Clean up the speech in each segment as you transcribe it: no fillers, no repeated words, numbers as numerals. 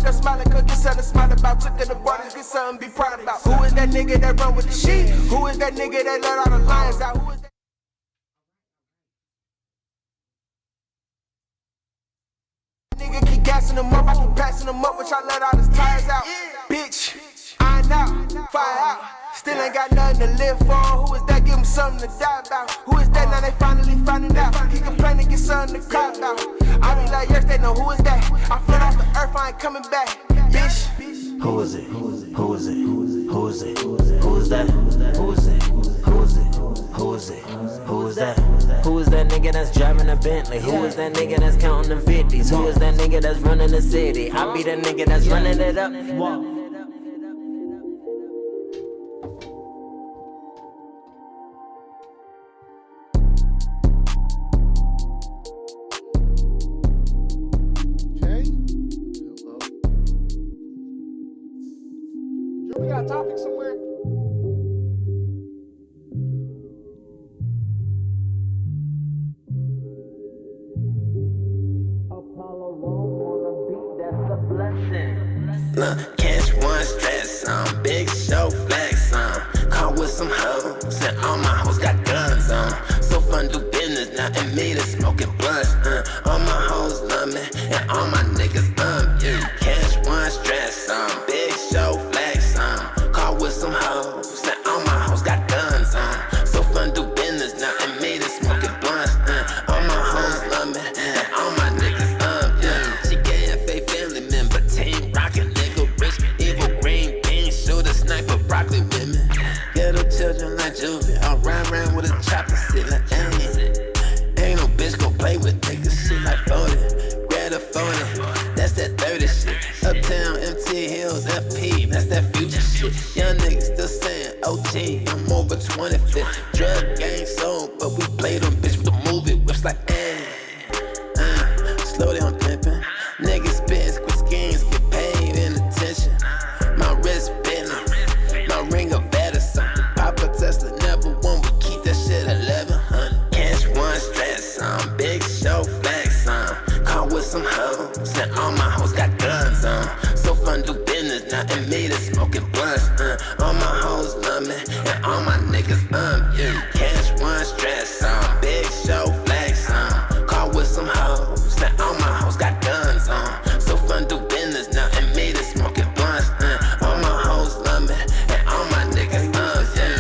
up smiling, cause get something to smile about. Took to the borders, get something to be proud about. Who is that nigga that run with the sheep? Who is that nigga that let all the lions out? Who is that? Nigga keep gassing them up, I keep passing them up, which I let all his tires out. Bitch, iron out, fire out. Still ain't got nothing to live for. Who is that? Give him something to die about. Who is that? Now they finally finding out. He complaining, get something to cry about. I be like, yes, they know who is that. I float off the earth, I ain't coming back. Bitch. Who is it? Who is it? Who is it? Who is it? Who is that? Who is it? Who is it? Who is it? Who is that? Who is that nigga that's driving a Bentley? Who is that nigga that's counting the 50s? Who is that nigga that's running the city? I be the nigga that's running it up. We got a topic somewhere? Look, catch one stress on, big show flex on. Caught with some hoes, and all my hoes got guns on. So fun do business, now and me to smoking blunts. All my hoes love me, and all my niggas yeah. Catch one stress on, big show flex on. Caught with some hoes, and all my hoes got guns on. So fun do business, now and me to smoking blunts. All my hoes love me, and all my niggas yeah. GKFAM family member, team rockin', nigga rich, evil green bean, shooter, sniper, broccoli women. Ghetto children like Juvie, I'll ride around with a chopper, sit like ain't no bitch gon' play with niggas, shit like 40, grab a 40, that's that 30 shit. Uptown, MT Hills, FP, that's that future shit. Young niggas still saying OG, I'm over 25. Drug gang sold, but we played them bitch with the movie whips like slow down pimpin'. Niggas spittin', squid schemes, get paid in attention. My wrist bending, my ring of Edison. Papa Tesla never won, we keep that shit 1100. Catch one stress on, big show flex on. Caught with some hoes, and all my hoes got guns on. So fun do business, now and me to smoking blunts. All my hoes love me, and all my niggas yeah. Catch one stress on, big show flex on. Caught with some hoes, and all my hoes got guns on. So fun do business, now and me to smoking blunts. All my hoes love me, and all my niggas yeah.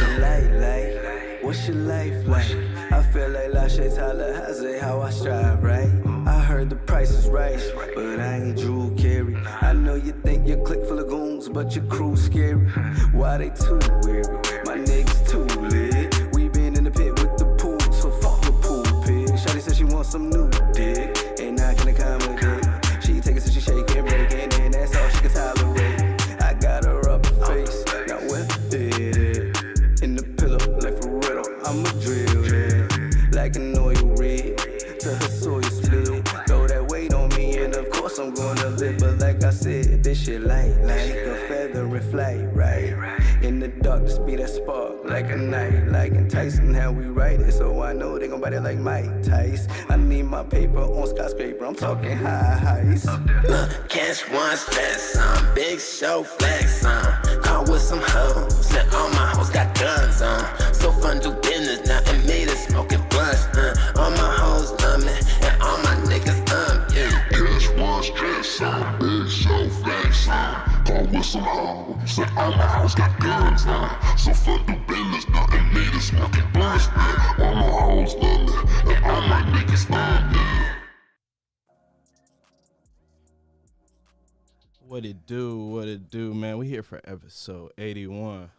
What's your life like? I feel like Lachey Tyler has it, how I strive, right? I heard the price is right, but I ain't Drew Carey. I know you think your clique full of goons, but your crew scary. Why they too weary? My niggas too lit. We been in the pit with the pool, so fuck your pool pig. Shawty said she wants some new dick, and I can accommodate. She take it so she shake and break, and then that's all she can tolerate. I got her up her face, now where did it? In the pillow, like for real, I'ma drill it. Like an oil rig, to her soil split. Throw that weight on me, and of course I'm gonna live. But like I said, this shit light, like a feather in flight, right? In the dark, just be that spark, like a night, like in Tyson, how we write it. So I know they gon' bite it like Mike Tyson. I need my paper on skyscraper, I'm talking high heights. Look, catch one stress on, big show flex on. Caught with some hoes, and all my hoes got guns on. So fun do business, now and me to smoking blunts. All my hoes love me, and all my niggas yeah. Catch one stress on, big show flex on. Caught with some hoes, and all my hoes got guns on. So fun do business, now and me to smoking blunts. All my hoes love me, and all my niggas yeah. What it do, man? We here for episode 81.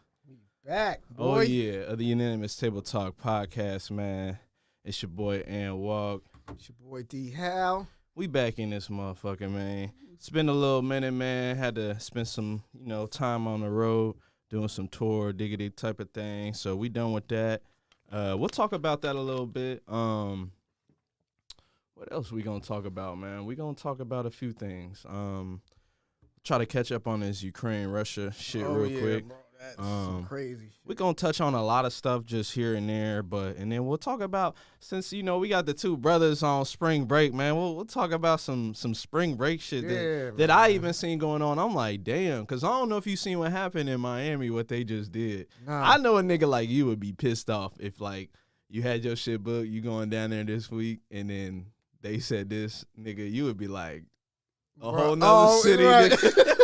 Back, boy. Oh, yeah, of the Unanimous Table Talk Podcast, man. It's your boy, Ann Walk. It's your boy, D. Hal. We back in this motherfucker, man. It's been a little minute, man. Had to spend some, time on the road, doing some tour, diggity type of thing. So we done with that. We'll talk about that a little bit. What else we gonna talk about, man? We gonna talk about a few things. Try to catch up on this Ukraine-Russia shit real quick. Bro. That's some crazy shit. We're going to touch on a lot of stuff just here and there, and then we'll talk about, since, you know, we got the two brothers on spring break, man, we'll talk about some spring break shit that I even seen going on. I'm like, damn, because I don't know if you seen what happened in Miami, what they just did. Nah. I know a nigga like you would be pissed off if, like, you had your shit booked, you going down there this week, and then they said this, nigga, you would be like, a whole nother city, right. nigga.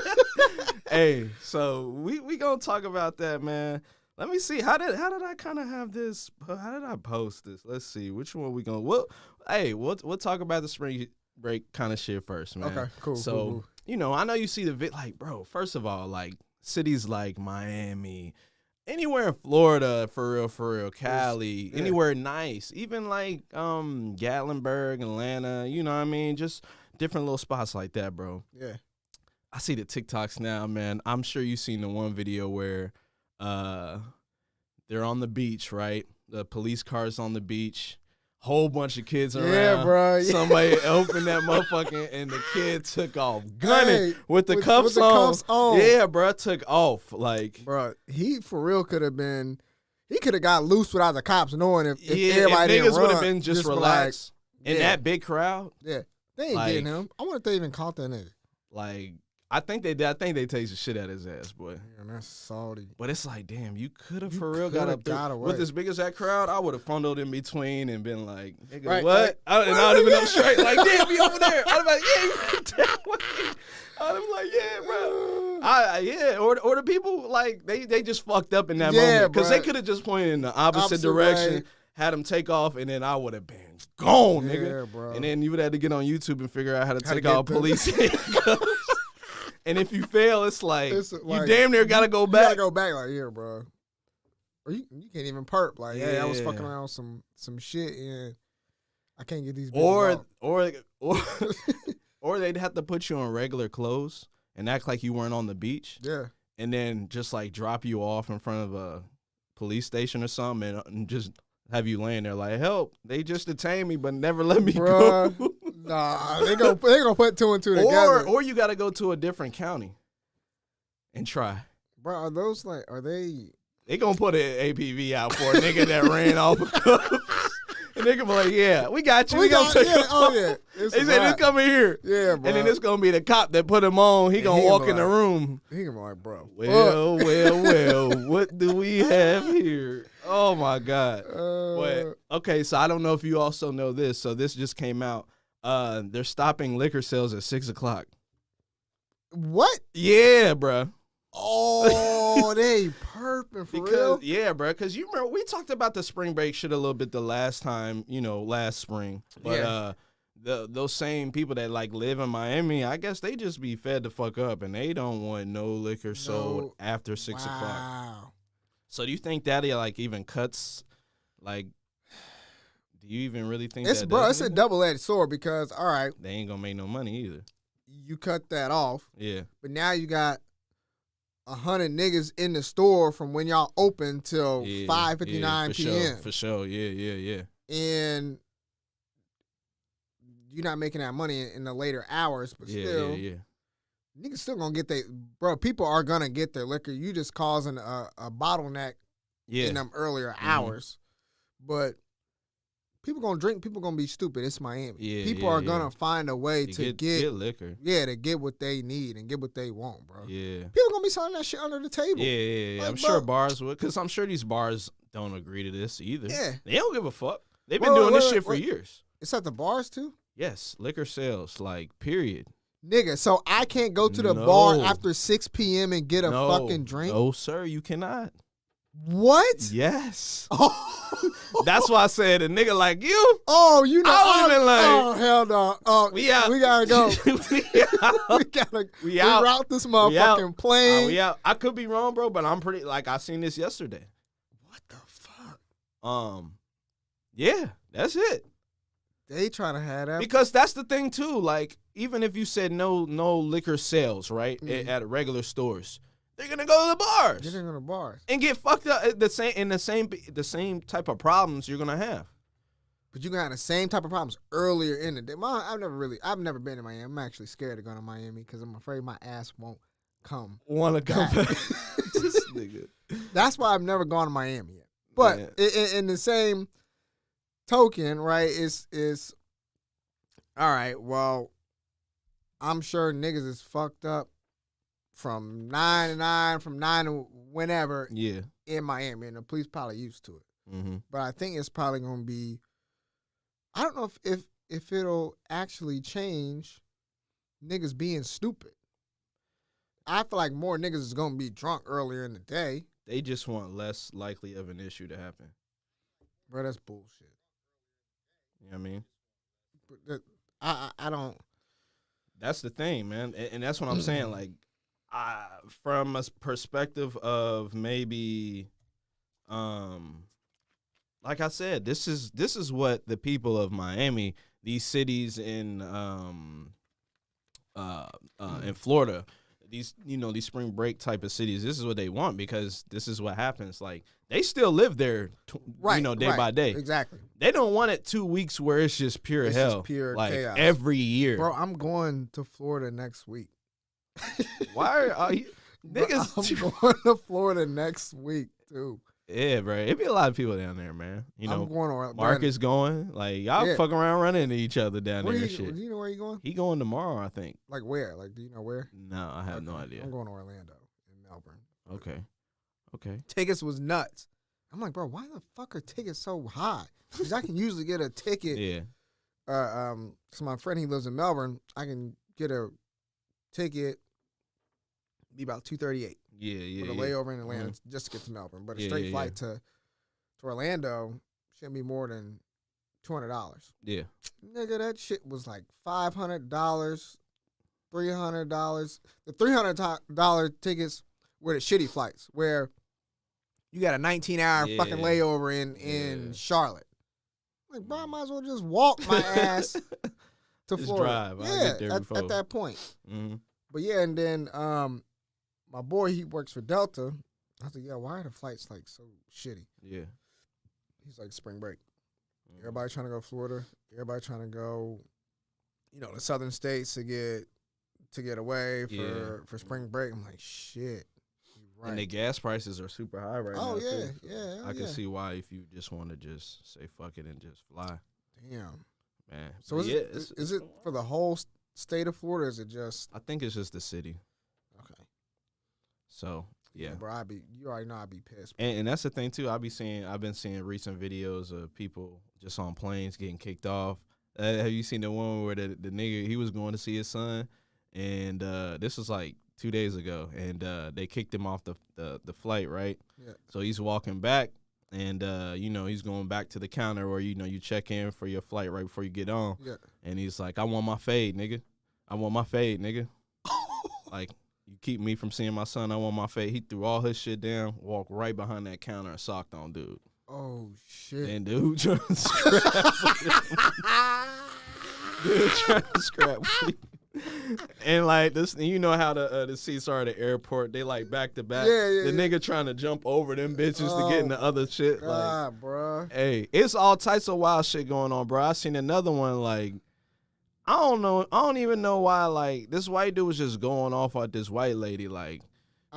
Hey, so we gonna talk about that, man. Let me see. How did I kind of have this? How did I post this? Let's see. Which one we gonna? We'll talk about the spring break kind of shit first, man. Okay, cool. So cool. you know, I know you see the like, bro. First of all, like cities like Miami, anywhere in Florida, for real, Cali, anywhere nice, even like Gatlinburg, Atlanta. You know what I mean? Just different little spots like that, bro. Yeah. I see the TikToks now, man. I'm sure you've seen the one video where they're on the beach, right? The police car's on the beach. Whole bunch of kids around. Yeah, bro. Yeah. Somebody opened that motherfucker and the kid took off gunning with the cuffs with on. The cuffs on. Yeah, bro, took off. Like, bro, he for real could have been. He could have got loose without the cops knowing if yeah, everybody if didn't niggas would have run, been just like, relaxed in yeah. that big crowd. Yeah, they ain't Like- getting him. I wonder if they even caught that nigga. Like, I think they did. I think they tased the shit out of his ass, boy. Man, that's salty. But it's like, damn, you could have You for real got coulda up there. got away. With as big as that crowd, I would have fumbled in between and been like, nigga, Right, what? right. I would have been up straight, like, damn, be over there. I'd have been like, yeah, you went that way. I'd have been like, yeah, bro. Or the people, like, they just fucked up in that moment. Because they bruh. could have just pointed in the opposite Opposite direction, way. had them take off, and then I would have been gone, nigga. Yeah, bro. And then you would have to get on YouTube and figure out how to How to take get out the- police handcuffs. And if you fail, it's like, It's you like, damn near got to go You back. gotta go back, like, yeah, bro. Or you can't even perp. Like, hey, I was Yeah. fucking around with some shit and I can't get these bitches out. Or they'd have to put you on regular clothes and act like you weren't on the beach, Yeah. and then just like drop you off in front of a police station or something, and just have you laying there like, help, they just detained me but never let me Bruh. go. Nah, they gonna put two and two together. Or you got to go to a different county and try. Bro, are those like, are they? They gonna put an APV out for a nigga that ran off a cuffs. And they gonna be like, yeah, we got you. We gonna take yeah, him oh off. yeah. It's They a said, wrap. just come in here. Yeah, bro. And then it's gonna be the cop that put him on. He gonna he walk gonna in the like- room. He gonna be like, bro. Well, what do we have here? Oh my God. But okay, so I don't know if you also know this. So this just came out. They're stopping liquor sales at 6:00. What? Yeah, bruh. Oh, they perping for real? Yeah, bruh. Because you remember we talked about the spring break shit a little bit the last time, last spring. But those same people that like live in Miami, I guess they just be fed the fuck up and they don't want no liquor sold after 6:00. Wow. So do you think that like even cuts, like, do you even really think It's that bro, does it's a anything? double-edged sword because all right, They ain't gonna make no money either. you cut that off, Yeah. but now you got 100 niggas in the store from when y'all open till 5:59 p.m. For sure. Yeah. And you're not making that money in the later hours, but still, Yeah. niggas still gonna get bro. People are gonna get their liquor. You just causing a bottleneck Yeah. in them earlier hours, but people gonna drink. People gonna be stupid. It's Miami. Yeah, people yeah, are yeah. gonna find a way to get liquor. to get what they need and get what they want, bro. Yeah. People gonna be selling that shit under the table. Yeah. Like, I'm sure bro. bars would, because I'm sure these bars don't agree to this either. Yeah. They don't give a fuck. They've been Wait, doing wait, this wait, shit for wait. years. It's at the bars too, Yes. Liquor sales, like, period. nigga. So I can't go to the bar No. after 6 p.m. and get a No. fucking drink. No, sir, you cannot. What? Yes. Oh, That's why I said a nigga like you. oh, you know. I would've been like, oh hell no. Oh, We out. We gotta go. we out. we gotta. We out. route this We out. motherfucking plane. We out. I could be wrong, bro, but I'm pretty like I seen this yesterday. What the fuck? Yeah, that's it. They trying to have that. Because that's the thing too. Like, even if you said no liquor sales, right, at regular stores, they're gonna go to the bars Get in the bars. and get fucked up. The same type of problems you're gonna have. But you gonna have the same type of problems earlier in the day. I've never been to Miami. I'm actually scared of going to Miami because I'm afraid my ass won't come. Want to come back? This nigga. That's why I've never gone to Miami yet. But in the same token, right, is all right, well, I'm sure niggas is fucked up from 9 to 9, from 9 to whenever in Miami, and the police probably used to it. Mm-hmm. But I think it's probably going to be, I don't know if it'll actually change niggas being stupid. I feel like more niggas is going to be drunk earlier in the day. They just want less likely of an issue to happen. Bro, that's bullshit. You know what I mean? But I don't. That's the thing, man. And that's what I'm saying. Like, from a perspective of maybe, like I said, this is what the people of Miami, these cities in Florida, these spring break type of cities, this is what they want, because this is what happens. Like, they still live there, day by day. Exactly. They don't want it 2 weeks where it's just pure hell, just pure like chaos. every year. Bro, I'm going to Florida next week. Why are you niggas? I'm going to Florida next week too. Yeah, bro. It'd be a lot of people down there, man. You know, I'm going to Marcus going. Like, y'all fucking around running into each other down there and shit. shit. Do you know where you going? He going tomorrow, I think. Like where? Like, do you know where? No, I have no idea. I'm going to Orlando in Melbourne. Okay. Tickets was nuts. I'm like, bro, why the fuck are tickets so high? Because I can usually get a ticket. Yeah. So my friend, he lives in Melbourne. I can get a ticket, be about $238. Yeah. With a layover in Atlanta just to get to Melbourne. But a straight flight to Orlando shouldn't be more than $200. Yeah. Nigga, that shit was like $500, $300. The $300 tickets were the shitty flights where you got a 19-hour fucking layover in Charlotte. Like, bro, I might as well just walk my ass to just Florida. Drive. I'll get there before. At that point. Mm-hmm. But yeah, and then my boy, he works for Delta. I was like, yeah, why are the flights like so shitty? Yeah. He's like, spring break. Everybody trying to go to Florida. Everybody trying to go, the southern states to get away for spring break. I'm like, shit. Right. And the gas prices are super high right now. Oh, yeah, too. yeah. I can see why if you just want to just say fuck it and just fly. Damn. Man. So is it for the whole state of Florida, or is it just? I think it's just the city. Okay. So, yeah. Bro, you already know I'd be pissed. And that's the thing, too. I've been seeing recent videos of people just on planes getting kicked off. Have you seen the one where the nigga, he was going to see his son, and this was like 2 days ago, and they kicked him off the flight, right? Yeah. So he's walking back, and he's going back to the counter where you check in for your flight right before you get on. Yeah. And he's like, I want my fade, nigga. I want my fade, nigga. Like, you keep me from seeing my son. I want my fade. He threw all his shit down, walked right behind that counter, and socked on dude. Oh shit. And dude trying to scrap with him. Dude trying to scrap with him. And like this, you know how the seats are at the airport. They like back to back. The nigga trying to jump over them bitches to get in the other shit. God, like, bro. Hey, it's all types of wild shit going on, bro. I seen another one like, I don't know. I don't even know why. Like, this white dude was just going off at this white lady. Like,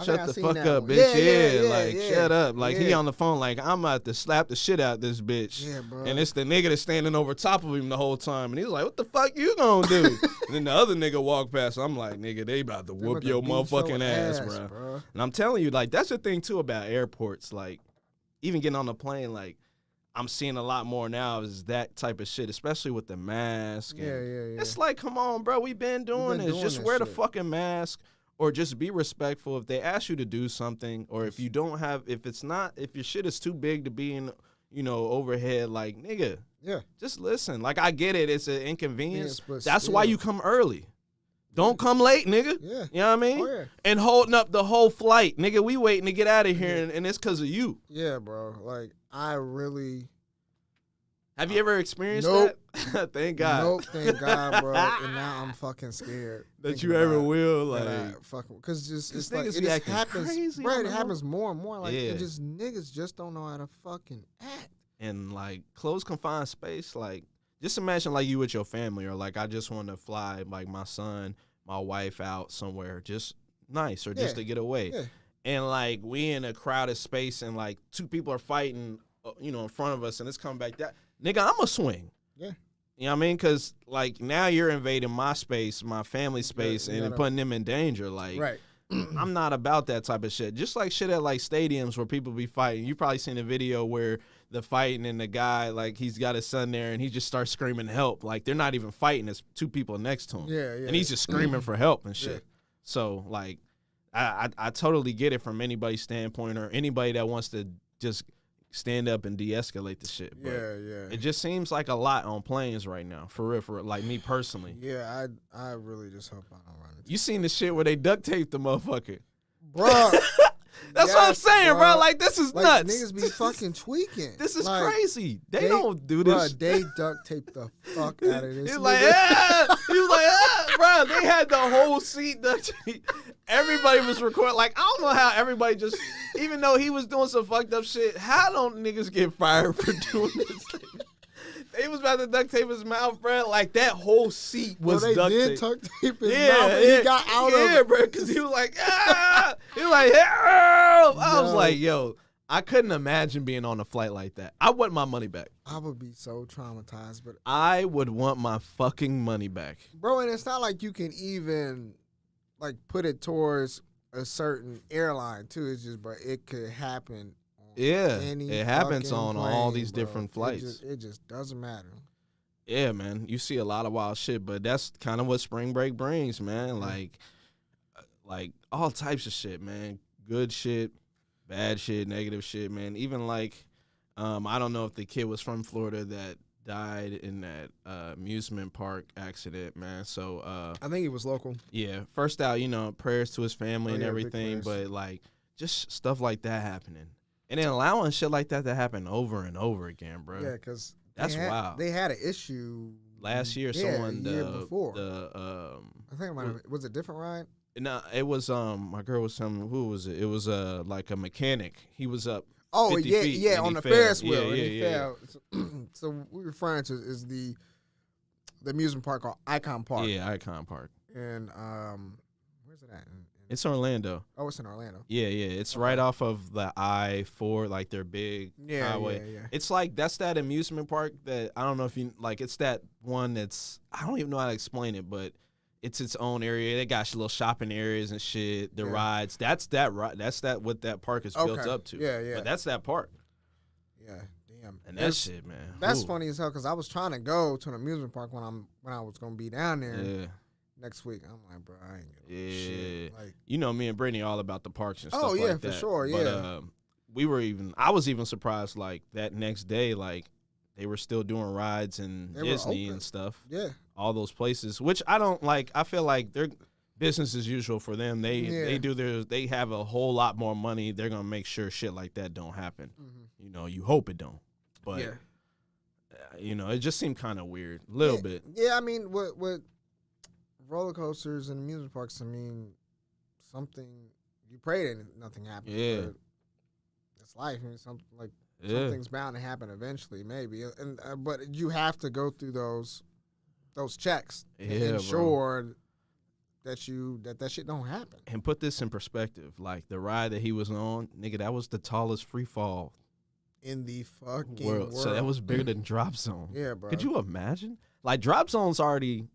shut the fuck up, bitch. Shut up. Like, he on the phone like, I'm about to slap the shit out this bitch. Yeah, bro. And it's the nigga that's standing over top of him the whole time. And he's like, what the fuck you gonna do? And then the other nigga walked past. I'm like, nigga, they about to whoop your motherfucking ass, bro. And I'm telling you, like, that's the thing, too, about airports. Like, even getting on the plane, like, I'm seeing a lot more now is that type of shit, especially with the mask. And Yeah. It's like, come on, bro. We've been doing this. Just wear the fucking mask. Or just be respectful if they ask you to do something, or if you don't have, if your shit is too big to be in, overhead, like, nigga, just listen. Like, I get it, it's an inconvenience. Yes, that's why you come early. Don't come late, nigga. Yeah. You know what I mean? Oh, yeah. And holding up the whole flight, nigga. We waiting to get out of here, and it's because of you. Yeah, bro. Like, I really. Have you ever experienced that? Thank God. Nope, thank God, bro. And now I'm fucking scared that you ever will, like, because it's like niggas it be just acting happens, crazy right? on It the happens more and more. Like, Yeah. it just niggas just don't know how to fucking act. And like closed confined space, like just imagine like you with your family, or like I just want to fly like my son, my wife out somewhere, just nice or just to get away. Yeah. And, like, we in a crowded space and, like, 2 people are fighting, in front of us and it's coming back that. Nigga, I'm going to swing. Yeah. You know what I mean? Because, like, now you're invading my space, my family space, and putting them in danger. Like, Right. I'm not about that type of shit. Just like shit at, like, stadiums where people be fighting. You probably seen a video where the fighting and the guy, like, he's got his son there and he just starts screaming help. Like, they're not even fighting. There's 2 people next to him. Yeah, yeah. And he's just screaming for help and shit. Yeah. So, like, I totally get it from anybody's standpoint or anybody that wants to just stand up and de-escalate the shit. But yeah. it just seems like a lot on planes right now, for real, like me personally. Yeah, I really just hope I don't run into You seen the shit where they duct taped the motherfucker. Bro. That's what I'm saying, bro. Like, this is like, nuts. Niggas be fucking tweaking. This is like, crazy. They don't do this. Bro, they duct tape the fuck out of this. He's like, yeah. He was like, bro. They had the whole seat duct tape. Everybody was recording. Like, I don't know how everybody just, even though he was doing some fucked up shit, how don't niggas get fired for doing this? They was about to duct tape his mouth, bro. Like, that whole seat was duct tape. They did duct tape his mouth and he got out of it. Yeah, bro, because he was like, ah! He was like, help! I was like, yo, I couldn't imagine being on a flight like that. I want my money back. I would be so traumatized. But I would want my fucking money back. Bro, and it's not like you can even, like, put it towards a certain airline, too. It's just, bro, it could happen. Yeah, Any it happens fucking on plane, all these bro. different flights. It just doesn't matter. Yeah, man. You see a lot of wild shit, but that's kind of what spring break brings, man. Mm-hmm. Like all types of shit, man. Good shit, bad shit, negative shit, man. Even like, I don't know if the kid was from Florida that died in that amusement park accident, man. So I think he was local. yeah, first out, prayers to his family and big everything, prayers. but like just stuff like that happening. And then allowing shit like that to happen over and over again, bro. Yeah, because That's wild. They had an issue Last year, yeah, someone the year before. I think it might have, was it a different ride? No, it was my girl was telling me, who was it? It was like a mechanic. He was up. Oh 50 yeah, feet, yeah, and on he the fell. Ferris wheel, Yeah, and he yeah, fell. So what we're referring to is the amusement park called Icon Park. Yeah, Icon Park. And where's it at? It's Orlando. Oh, it's in Orlando. Yeah, it's right off of the I-4, like their big highway. Yeah. It's like that's that amusement park that I don't know if you like. It's that one that's I don't even know how to explain it, but it's its own area. They got little shopping areas and shit. The rides. That's what that park is built up to. Yeah. But that's that park. Yeah, damn. And that shit, man. That's Ooh. funny as hell because I was trying to go to an amusement park when I was gonna be down there. Yeah. Next week, I'm like, bro, I ain't gonna Yeah. shit. Like, Me and Brittany all about the parks and stuff oh, yeah, like that. for sure, yeah. But I was even surprised, like, that next day, like, they were still doing rides in They were Disney open. and stuff. yeah, All those places, which I don't like. I feel like they're business as usual for them. They have a whole lot more money. They're going to make sure shit like that don't happen. Mm-hmm. You hope it don't. But, it just seemed kind of weird. A little bit. Yeah, I mean, what roller coasters and amusement parks, I mean, something you pray that nothing happens. Yeah. But it's life. I mean, something's bound to happen eventually, maybe. And but you have to go through those checks to ensure that shit don't happen. And put this in perspective, like the ride that he was on, nigga, that was the tallest free fall In the fucking world. So that was bigger than Drop Zone. Yeah, bro. Could you imagine? Like Drop Zone's already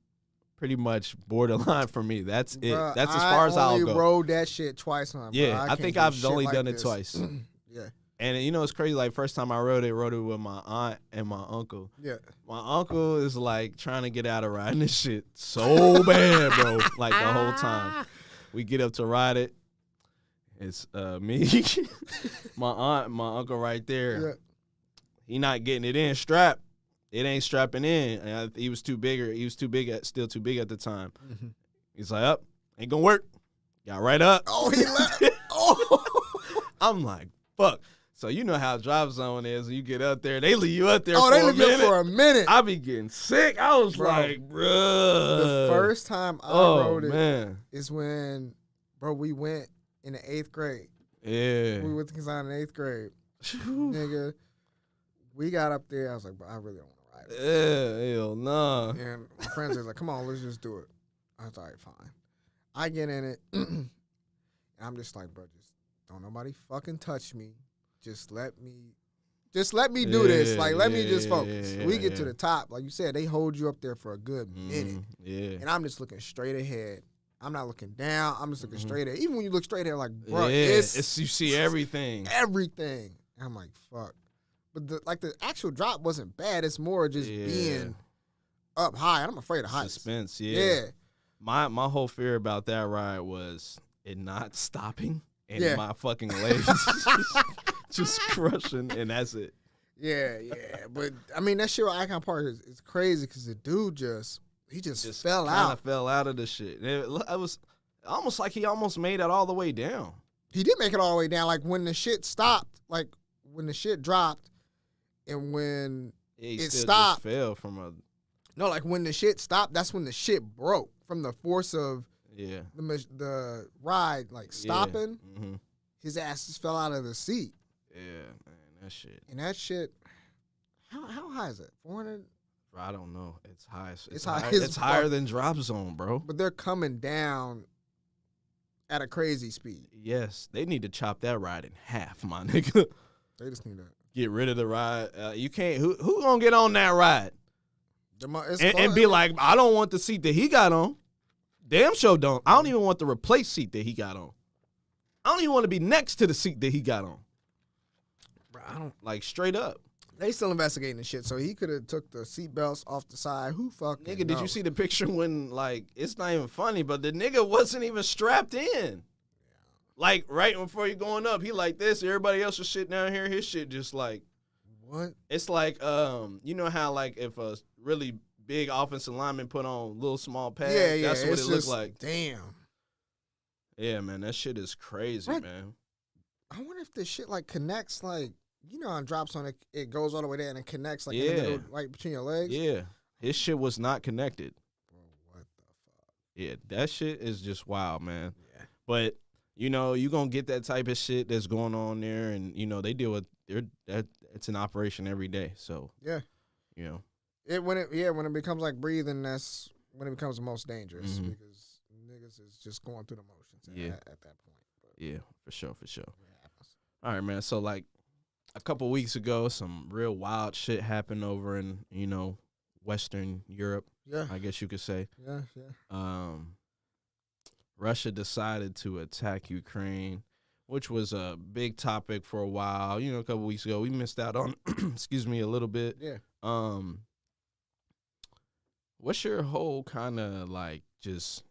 pretty much borderline for me. That's it. Bruh, That's as far as I'll I go. only rode that shit twice on. Yeah, I think I've only done it this. twice. Yeah. And it's crazy. Like first time I rode it with my aunt and my uncle. Yeah. My uncle is like trying to get out of riding this shit so bad, bro. Like the whole time. We get up to ride it. It's me, my aunt, and my uncle right there. Yeah. He not getting it in strap. It ain't strapping in. And he was too big. He was still too big at the time. Mm-hmm. He's like, up, ain't gonna work. Got right up. Oh, he left. Oh. I'm like, fuck. So you know how Drop Zone is. You get up there, they leave you up there. Oh, for they a leave you minute. for a minute. I be getting sick. I was like, bruh. The first time I rode it man. is when, bro, we went in the 8th grade. Yeah. We went to Kazan in 8th grade. Nigga, we got up there. I was like, bro, I really don't want to ride it. Yeah, hell nah. And my friends was like, come on, let's just do it. I was like, fine. I get in it. I'm just like, bro, just don't nobody fucking touch me. Just let me do this. Like, let me just focus. We get to the top. Like you said, they hold you up there for a good minute. Yeah. And I'm just looking straight ahead. I'm not looking down. I'm just looking straight ahead. Even when you look straight ahead, like, bro, it's you see everything. Everything. And I'm like, fuck. But the actual drop wasn't bad. It's more just being up high. And I'm afraid of heights. Suspense, yeah. My whole fear about that ride was it not stopping and my fucking legs just crushing, and that's it. Yeah. But, I mean, that shit with Icon Park is crazy because the dude he just fell out. Fell out of the shit. It was almost like he almost made it all the way down. He did make it all the way down. Like, when the shit stopped, like, when the shit dropped and when it stopped. Just fell from a... No, like, when the shit stopped, that's when the shit broke from the force of the ride, like, stopping. Yeah. Mm-hmm. His ass just fell out of the seat. Yeah, man, that shit. And that shit, how high is it? 400? I don't know. It's high. It's high. It's higher than Drop Zone, bro. But they're coming down at a crazy speed. Yes, they need to chop that ride in half, my nigga. They just need to get rid of the ride. You can't. Who gonna get on that ride and be like, I don't want the seat that he got on. Damn sure don't. I don't even want the replace seat that he got on. I don't even want to be next to the seat that he got on. Bro, I don't like straight up. They still investigating the shit, so he could have took the seatbelts off the side. Who fucking nigga, did you see the picture when, like, it's not even funny, but the nigga wasn't even strapped in. Like, right before he going up, he like this. Everybody else is shit down here. His shit just like... What? It's like, you know how, like, if a really big offensive lineman put on little small pads? Yeah, that's what it looked like. Damn. Yeah, man, that shit is crazy, man. I wonder if this shit, like, connects, like... You know, on Drop Zone, it goes all the way there and it connects like in the middle, right between your legs. Yeah, his shit was not connected. Bro, what the fuck? Yeah, that shit is just wild, man. Yeah. But you know, you gonna get that type of shit that's going on there, and you know they deal with it's an operation every day. So yeah, you know, when it becomes like breathing, that's when it becomes the most dangerous because niggas is just going through the motions. At that point. But yeah, for sure. All right, man. So like. A couple weeks ago, some real wild shit happened over in, you know, Western Europe. Yeah. I guess you could say. Yeah. Russia decided to attack Ukraine, which was a big topic for a while. You know, a couple weeks ago, we missed out on, excuse me, a little bit. Yeah. What's your whole kind of like just,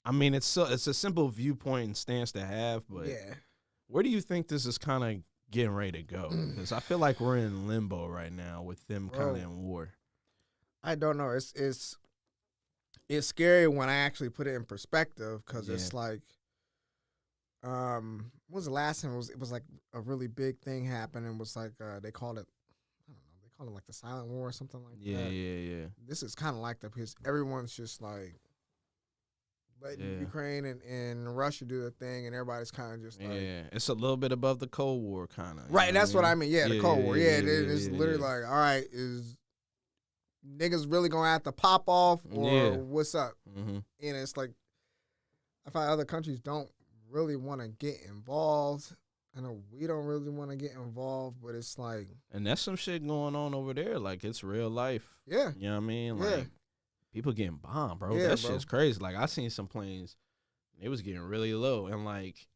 I mean, it's a simple viewpoint and stance to have, but where do you think this is kind of getting ready to go? Because I feel like we're in limbo right now with them kind of in war. I don't know. It's scary when I actually put it in perspective because it's like, when was the last time it was like a really big thing happened and was like they called it, I don't know, they called it like the silent war or something like that. Yeah. This is kind of like that because everyone's just like letting Ukraine and Russia do their thing, and everybody's kind of just like... Yeah, it's a little bit above the Cold War, kind of. Right, that's what I mean. Yeah, the Cold War. It's literally like, all right, is niggas really going to have to pop off, or what's up? Mm-hmm. And it's like, I find other countries don't really want to get involved. I know we don't really want to get involved, but it's like... And that's some shit going on over there. Like, it's real life. Yeah. You know what I mean? Like, people getting bombed, bro. That shit's crazy. Like, I seen some planes, they was getting really low. And, like,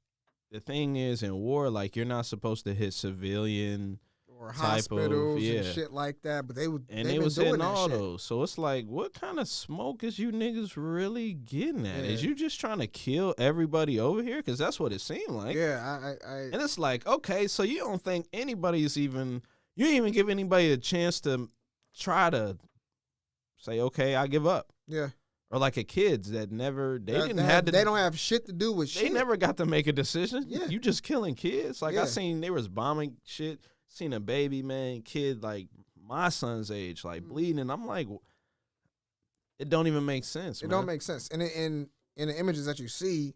the thing is, in war, like, you're not supposed to hit civilian or hospitals and shit like that. But they was hitting all those. So it's like, what kind of smoke is you niggas really getting at? Is you just trying to kill everybody over here? Because that's what it seemed like. Yeah, and it's like, okay, so you don't think anybody's even, you didn't even give anybody a chance to try to say, okay, I give up. Yeah. Or like a kids that never, they don't have shit to do with shit. They never got to make a decision. Yeah. You just killing kids. Like I seen, they was bombing shit. Seen a baby, man, kid like my son's age, like bleeding. I'm like, it don't even make sense. It don't make sense. And in the images that you see,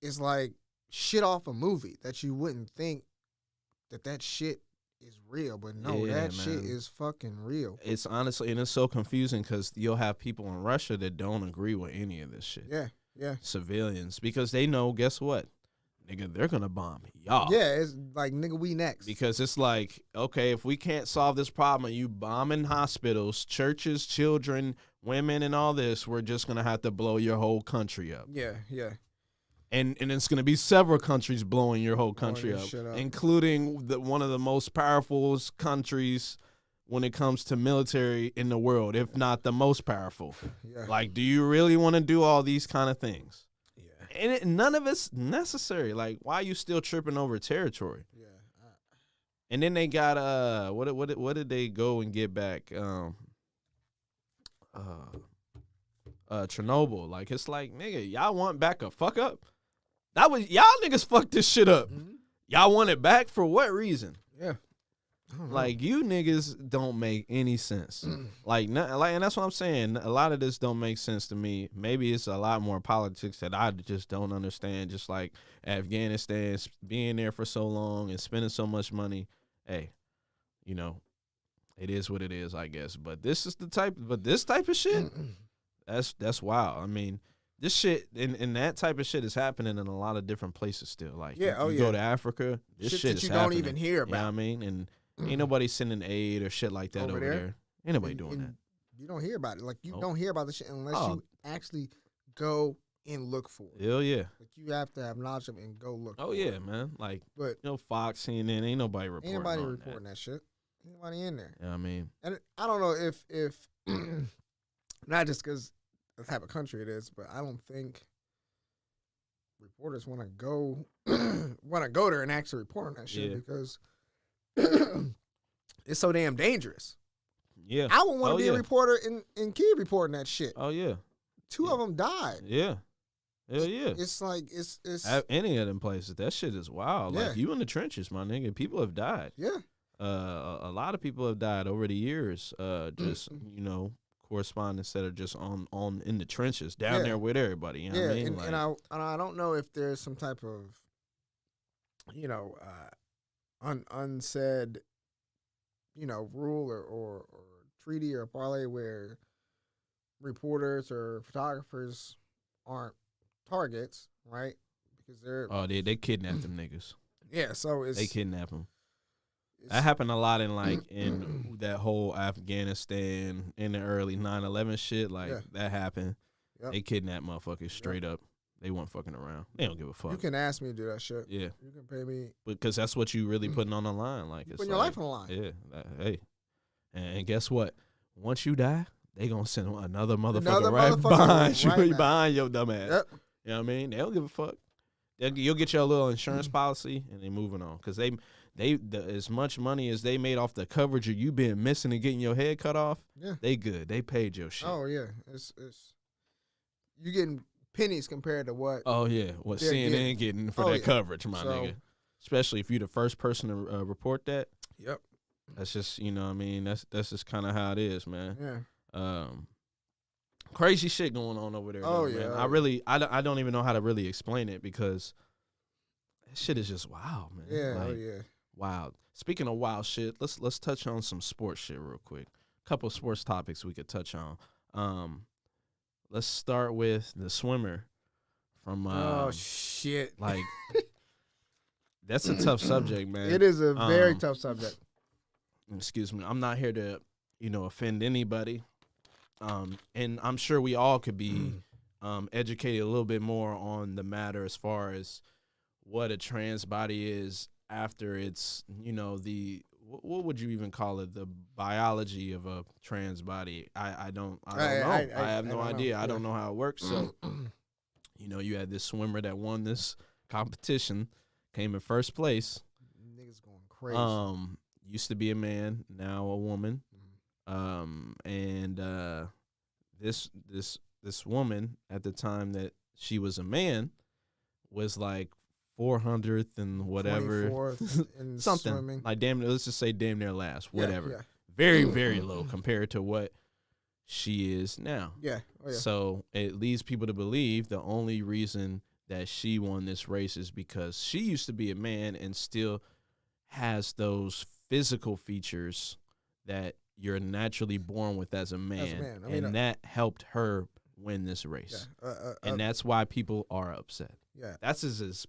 it's like shit off a movie that you wouldn't think that shit is real, but no, that shit is fucking real. It's honestly, and it's so confusing because you'll have people in Russia that don't agree with any of this shit. Yeah. civilians because they know, guess what? Nigga, they're going to bomb y'all. Yeah, it's like, nigga, we next. Because it's like, okay, if we can't solve this problem and you bombing hospitals, churches, children, women, and all this, we're just going to have to blow your whole country up. Yeah. And it's going to be several countries blowing your whole country up, including one of the most powerful countries when it comes to military in the world, if not the most powerful. Yeah. Like, do you really want to do all these kind of things? Yeah. And none of it's necessary. Like, why are you still tripping over territory? Yeah. And then they got what did they go and get back? Chernobyl. Like, it's like, nigga, y'all want back a fuck up? That was y'all niggas fucked this shit up. Mm-hmm. Y'all want it back for what reason? Yeah. Like, you niggas don't make any sense. And that's what I'm saying. A lot of this don't make sense to me. Maybe it's a lot more politics that I just don't understand. Just like Afghanistan being there for so long and spending so much money. Hey, you know, it is what it is, I guess. But this type of shit, that's wild. I mean, this shit and that type of shit is happening in a lot of different places still. Like, you go to Africa, this shit is happening. Don't even hear about. You know what I mean? And ain't nobody sending aid or shit like that over there. Ain't nobody doing that. You don't hear about it. Like, you don't hear about the shit unless you actually go and look for it. Hell yeah. Like, you have to have knowledge of it and go look for it. Oh, yeah, man. Like, but, Fox, CNN, ain't nobody reporting that shit. Ain't nobody in there. Yeah, I mean. And I don't know if not just because the type of country it is, but I don't think reporters want to go there and actually report on that shit because it's so damn dangerous. Yeah. I would want to be a reporter in Kiev reporting that shit. Oh, yeah. Two of them died. Yeah. Hell yeah. It's like, it's at any of them places, that shit is wild. Yeah. Like, you in the trenches, my nigga. People have died. Yeah. A lot of people have died over the years. Just, correspondence that are just on in the trenches down there with everybody. You know what I mean? And I don't know if there's some type of, unsaid, rule or treaty or parlay where reporters or photographers aren't targets, right? Because they're they kidnap them niggas. Yeah, so they kidnap them. That happened a lot in that whole Afghanistan in the early 9/11 shit. Like, that happened. Yep. They kidnapped motherfuckers straight up. They weren't fucking around. They don't give a fuck. You can ask me to do that shit. Yeah. You can pay me. Because that's what you really putting on the line. Like, it's putting your life on the line. Yeah. Hey. And guess what? Once you die, they going to send another motherfucker right behind you, behind your dumb ass. Yep. You know what I mean? They don't give a fuck. You'll get your little insurance policy, and they moving on. Because as much money as they made off the coverage of you being missing and getting your head cut off, they good. They paid your shit. Oh, yeah. It's you getting pennies compared to what. Oh, yeah. What CNN getting for that coverage, my nigga. Especially if you're the first person to report that. Yep. That's just, you know what I mean? That's just kind of how it is, man. Yeah. Crazy shit going on over there. Oh, though, yeah. Man. I don't even know how to really explain it because that shit is just wild, man. Yeah, yeah. Wild. Speaking of wild shit, let's touch on some sports shit real quick. A couple of sports topics we could touch on. Let's start with the swimmer from oh shit. Like that's a tough subject, man. It is a very tough subject. Excuse me. I'm not here to, offend anybody. And I'm sure we all could be educated a little bit more on the matter as far as what a trans body is after it's, what would you even call it? The biology of a trans body. I don't know. I have no idea. I don't know how it works. So, you had this swimmer that won this competition, came in first place. Niggas going crazy. Used to be a man, now a woman. And this woman at the time that she was a man was like 400th and whatever, 24th in something swimming. like let's just say damn near last, whatever. Yeah. Very, very low compared to what she is now. Yeah. Oh, yeah. So it leads people to believe the only reason that she won this race is because she used to be a man and still has those physical features that you're naturally born with as a man. I mean, and that helped her win this race. Yeah. And that's why people are upset. Yeah. That's as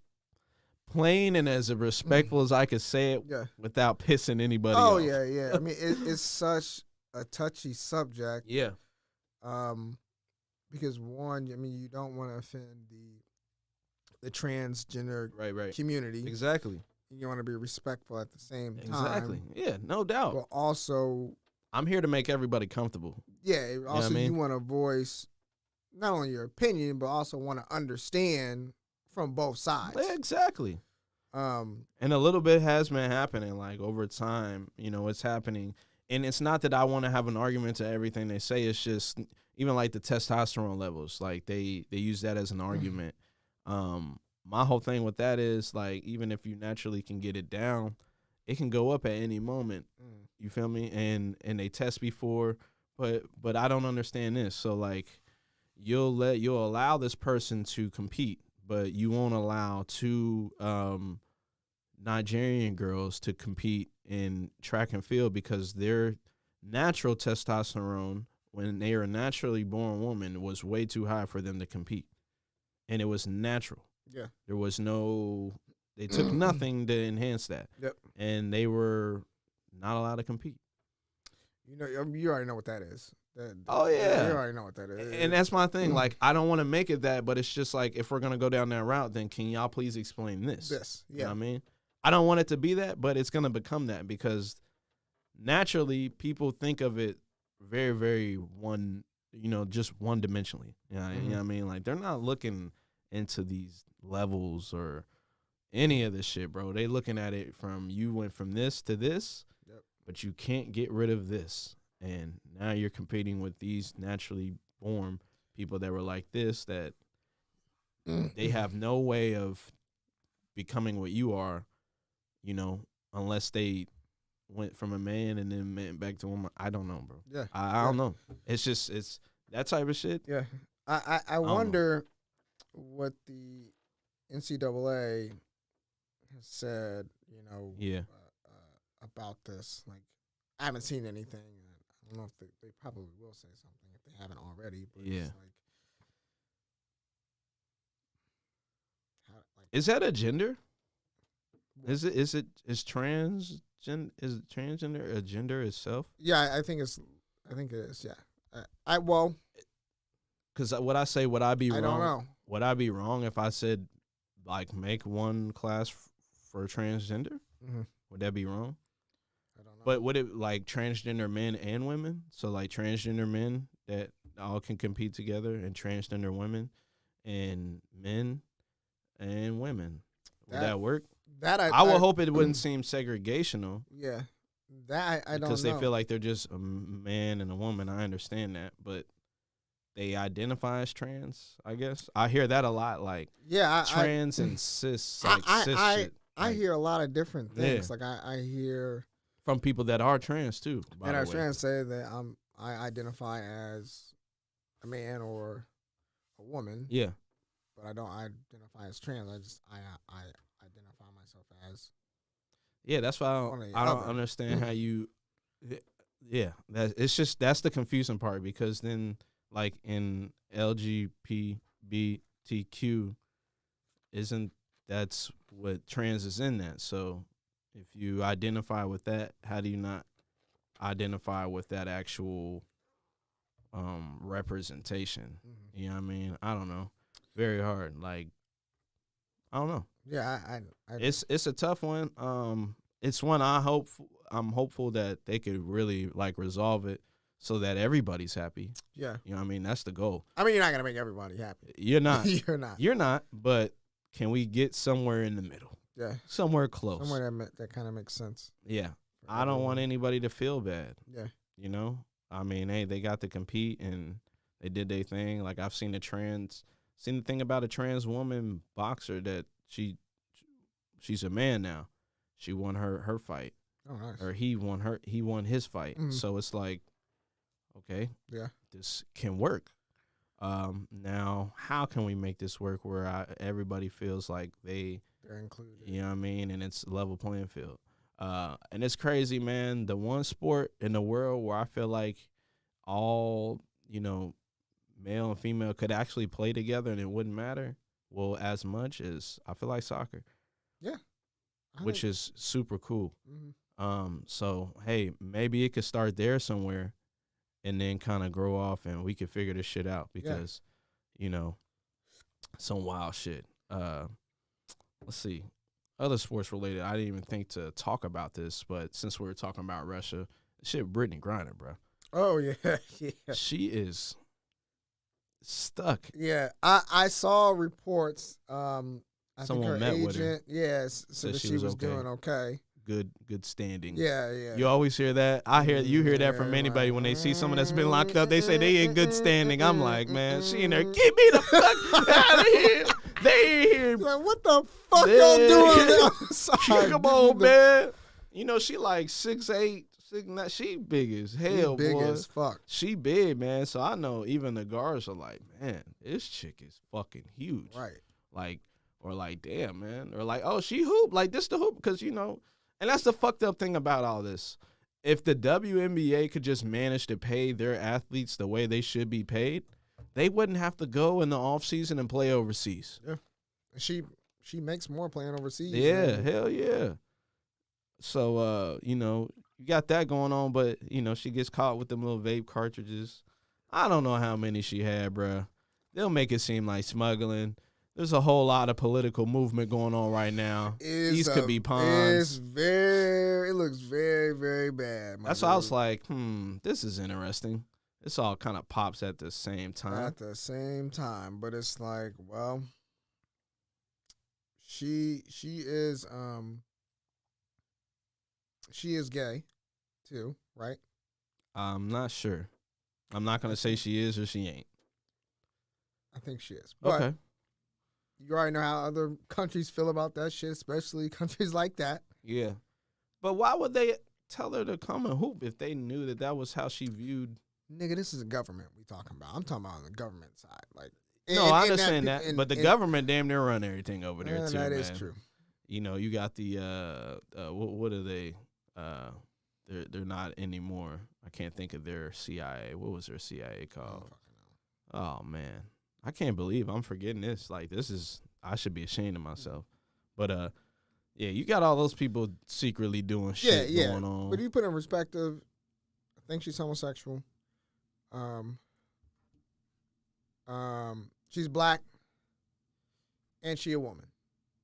plain and as respectful as I could say it without pissing anybody off. Oh, yeah. I mean, it's such a touchy subject. Yeah. Because one, I mean, you don't want to offend the transgender community. Exactly. You want to be respectful at the same time. Exactly. Yeah, no doubt. But also, I'm here to make everybody comfortable. Yeah. Also, you want to voice not only your opinion, but also want to understand from both sides. Yeah, exactly. And a little bit has been happening, like, over time. It's happening. And it's not that I want to have an argument to everything they say. It's just even like the testosterone levels, like they use that as an argument. My whole thing with that is, like, even if you naturally can get it down, it can go up at any moment. You feel me? And they test before, but I don't understand this. So, like, you'll allow this person to compete, but you won't allow two Nigerian girls to compete in track and field because their natural testosterone, when they are a naturally born woman, was way too high for them to compete. And it was natural. Yeah. There was they took nothing to enhance that. Yep. And they were not allowed to compete. You already know what that is. Oh, yeah. You already know what that is. And that's my thing. Like, I don't want to make it that, but it's just like, if we're going to go down that route, then can y'all please explain this? Yeah. You know what I mean? I don't want it to be that, but it's going to become that because naturally people think of it very, very just one-dimensionally. You know what I mean? Like, they're not looking into these levels or any of this shit, bro. They looking at it from, you went from this to this, but you can't get rid of this. And now you're competing with these naturally born people that were like this, that they have no way of becoming what you are, unless they went from a man and then went back to a woman. I don't know, bro. Yeah. I don't know. It's that type of shit. Yeah. I wonder what the NCAA has said, about this. Like, I haven't seen anything. I don't know if they probably will say something if they haven't already. But it's like, is that a gender? Is transgender a gender itself? Yeah, I think it is. Yeah. Because would I be wrong? I don't know. Would I be wrong if I said, like, make one class for transgender? Mm-hmm. Would that be wrong? I don't know. But would it, like, transgender men and women? So, like, transgender men that all can compete together, and transgender women and men and women. Would that work? I would hope it wouldn't seem segregational. Yeah. That I don't know. Because they feel like they're just a man and a woman. I understand that. But they identify as trans, I guess. I hear that a lot, like, trans and cis, like, cis shit. I hear a lot of different things. Like, I hear from people that are trans too. And are trans say that I identify as a man or a woman. Yeah. But I don't identify as trans. I identify myself as. Yeah, that's why I don't understand how you. Yeah, that's the confusing part, because then, like, in LGBTQ, that's what trans is in that. So if you identify with that, how do you not identify with that actual representation? Mm-hmm. You know what I mean? I don't know. Very hard. Like, I don't know. Yeah, it's a tough one. It's one I'm hopeful that they could really, like, resolve it so that everybody's happy. Yeah. You know what I mean? That's the goal. I mean, you're not going to make everybody happy. You're not. You're not, but can we get somewhere in the middle? Yeah. Somewhere close. Somewhere that kind of makes sense. Yeah. I don't want anybody to feel bad. Yeah. You know? I mean, hey, they got to compete and they did their thing. Like, I've seen the thing about a trans woman boxer that she's a man now. She won her fight. Oh, nice. Or he won his fight. Mm-hmm. So it's like, okay, yeah, this can work. Now, how can we make this work where everybody feels like they're included? You know what I mean? And it's a level playing field. And it's crazy, man. The one sport in the world where I feel like all, male and female could actually play together and it wouldn't matter, well, as much as I feel like soccer. Yeah. Which is super cool. Mm-hmm. So, hey, maybe it could start there somewhere and then kind of grow off and we could figure this shit out because, you know, some wild shit. Let's see. Other sports related, I didn't even think to talk about this, but since we were talking about Russia, shit, Brittany Griner, bro. Oh, yeah. Yeah. She is stuck. Yeah. I saw reports. I Someone think her met with her. agent, yes, so that she was doing okay. Good standing. Yeah. You always hear that. You hear that from anybody when they see someone that's been locked up. They say they in good standing. I'm like, man, she in there. Get me the fuck out of here. They in here. Like, what the fuck y'all doing outside? Come on, man. You know she like 6'8". She big as hell, big boy. as fuck. She big, man. So I know even the guards are like, man, this chick is fucking huge. Right. Like, or like, damn, man. Or like, oh, she hoop. Like, this the hoop. Because, you know, and that's the fucked up thing about all this. If the WNBA could just manage to pay their athletes the way they should be paid, they wouldn't have to go in the offseason and play overseas. Yeah. She makes more playing overseas. Yeah, hell yeah. So, you know, you got that going on, but, you know, she gets caught with them little vape cartridges. I don't know how many she had, bruh. They'll make it seem like smuggling. There's a whole lot of political movement going on right now. These could be pawns. It looks very, very bad. That's why I was like, this is interesting. This all kind of pops at the same time. At the same time, but it's like, well, she is gay too, right? I'm not sure. I'm not gonna say she is or she ain't. I think she is. But okay. You already know how other countries feel about that shit, especially countries like that. Yeah. But why would they tell her to come and hoop if they knew that was how she viewed? Nigga, this is a government we talking about. I'm talking about on the government side. Like, I understand that. But the government damn near run everything over there, too, That man. is true. You know, you got the, what are they? They're not anymore. I can't think of their CIA. What was their CIA called? Oh, man. I can't believe I'm forgetting this. Like, I should be ashamed of myself. But, yeah, you got all those people secretly doing shit going on. But if you put it in perspective, I think she's homosexual. She's black. And she a woman.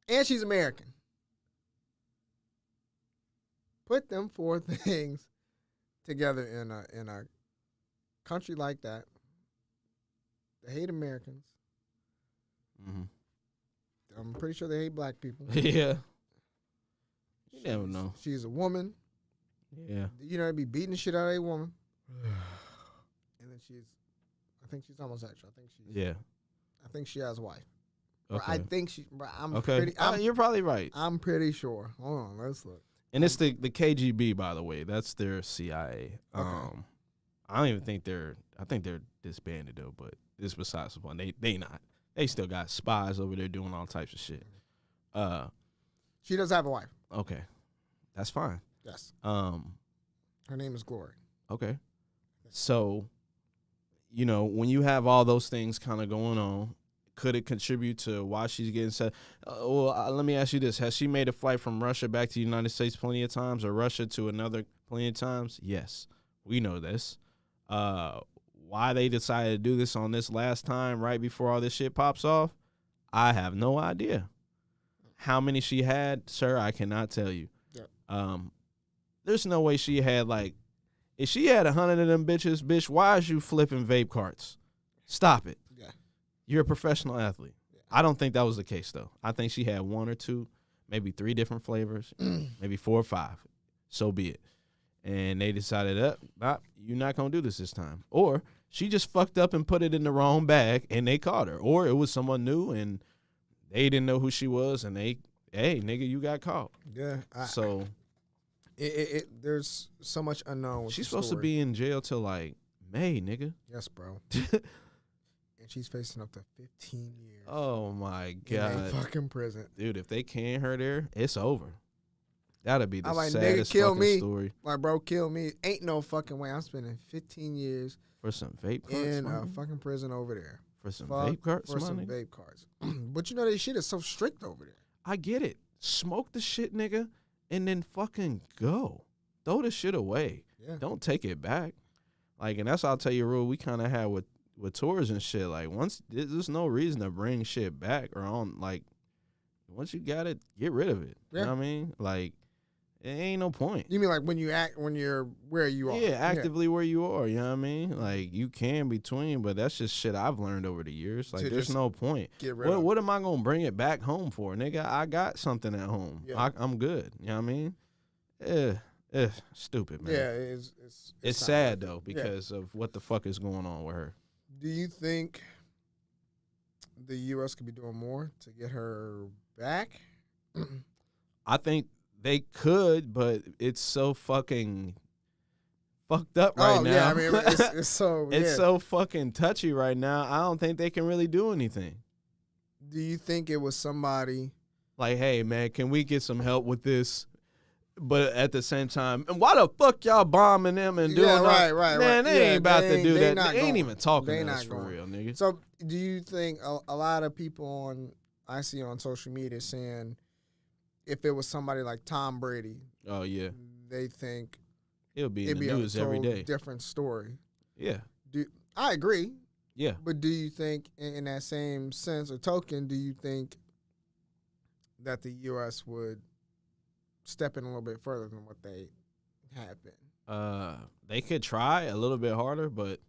And she's American. Put them four things together in a country like that. They hate Americans. Mm-hmm. I'm pretty sure they hate black people. Yeah. You never know. She's a woman. Yeah. You know, they be beating the shit out of a woman. And then I think she's homosexual. I think she has a wife. Okay. I think she. You're probably right. I'm pretty sure. Hold on, let's look. And it's the KGB, by the way. That's their CIA. Okay. I don't even think I think they're disbanded though, but it's besides the point. They not. They still got spies over there doing all types of shit. She does have a wife. Okay. That's fine. Yes. Her name is Glory. Okay. So, you know, when you have all those things kind of going on, could it contribute to why she's getting set? Let me ask you this. Has she made a flight from Russia back to the United States plenty of times or Russia to another plenty of times? Yes. We know this. Why they decided to do this on this last time right before all this shit pops off, I have no idea. How many she had, sir, I cannot tell you. Yeah. There's no way she had, like, if she had 100 of them bitches, bitch, why is you flipping vape carts? Stop it. Yeah. You're a professional athlete. Yeah. I don't think that was the case, though. I think she had 1 or 2, maybe 3 different flavors, maybe 4 or 5. So be it. And they decided, you're not going to do this time. Or she just fucked up and put it in the wrong bag, and they caught her. Or it was someone new, and they didn't know who she was, and hey, nigga, you got caught. Yeah. So there's so much unknown with she's the supposed to story. be in jail till, like, May, nigga. Yes, bro. And she's facing up to 15 years. Oh, my God. In a fucking prison. Dude, if they can her there, it's over. That'd be the I'm like, saddest nigga, kill fucking me. story. Like, bro, kill me. Ain't no fucking way I'm spending 15 years For some vape cards, in a fucking prison over there. For some vape cards, For some vape cards. But you know, they shit is so strict over there. I get it. Smoke the shit, nigga, and then fucking go. Throw the shit away. Yeah. Don't take it back. Like, and that's I'll tell you a rule we kind of had with tours and shit. Like, once there's no reason to bring shit back or on. Like, once you got it, get rid of it. Yeah. You know what I mean? Like, it ain't no point. You mean like when you're where you are? Yeah, actively where you are. You know what I mean? Like, you can between, but that's just shit I've learned over the years. Like, there's no point. Get rid of it. What am I gonna bring it back home for, nigga? I got something at home. Yeah. I'm good. You know what I mean? Stupid, man. Yeah, it's sad though because of what the fuck is going on with her. Do you think the U.S. could be doing more to get her back? I think they could, but it's so fucking fucked up right now. Yeah, I mean, it's so it's so fucking touchy right now. I don't think they can really do anything. Do you think it was somebody like, hey man, can we get some help with this? But at the same time, and why the fuck y'all bombing them and doing that? Right. Man, they ain't about to do that. They ain't going. even talking They to not us for going. real, nigga. So, do you think a lot of people I see on social media saying if it was somebody like Tom Brady, oh yeah, they think it'd be in the news every day. Different story. Yeah. I agree. Yeah. But do you think, in that same sense or token, do you think that the U.S. would step in a little bit further than what they have been? They could try a little bit harder, but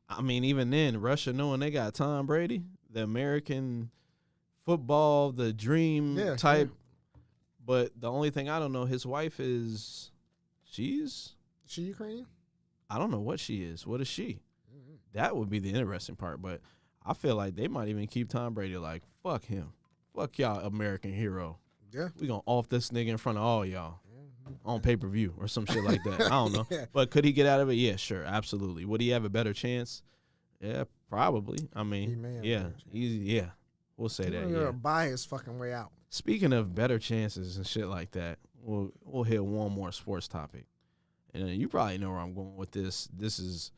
I mean, even then, Russia knowing they got Tom Brady, the American football, the dream type. Yeah. But the only thing I don't know, his wife is, Is she Ukrainian? I don't know what she is. What is she? Mm-hmm. That would be the interesting part. But I feel like they might even keep Tom Brady like, fuck him. Fuck y'all, American hero. Yeah. We gonna off this nigga in front of all y'all on pay-per-view or some shit like that. I don't know. Yeah. But could he get out of it? Yeah, sure. Absolutely. Would he have a better chance? Yeah, probably. I mean, we'll say that. Yeah. Buy his fucking way out. Speaking of better chances and shit like that, we'll hit one more sports topic. And you probably know where I'm going with this. This is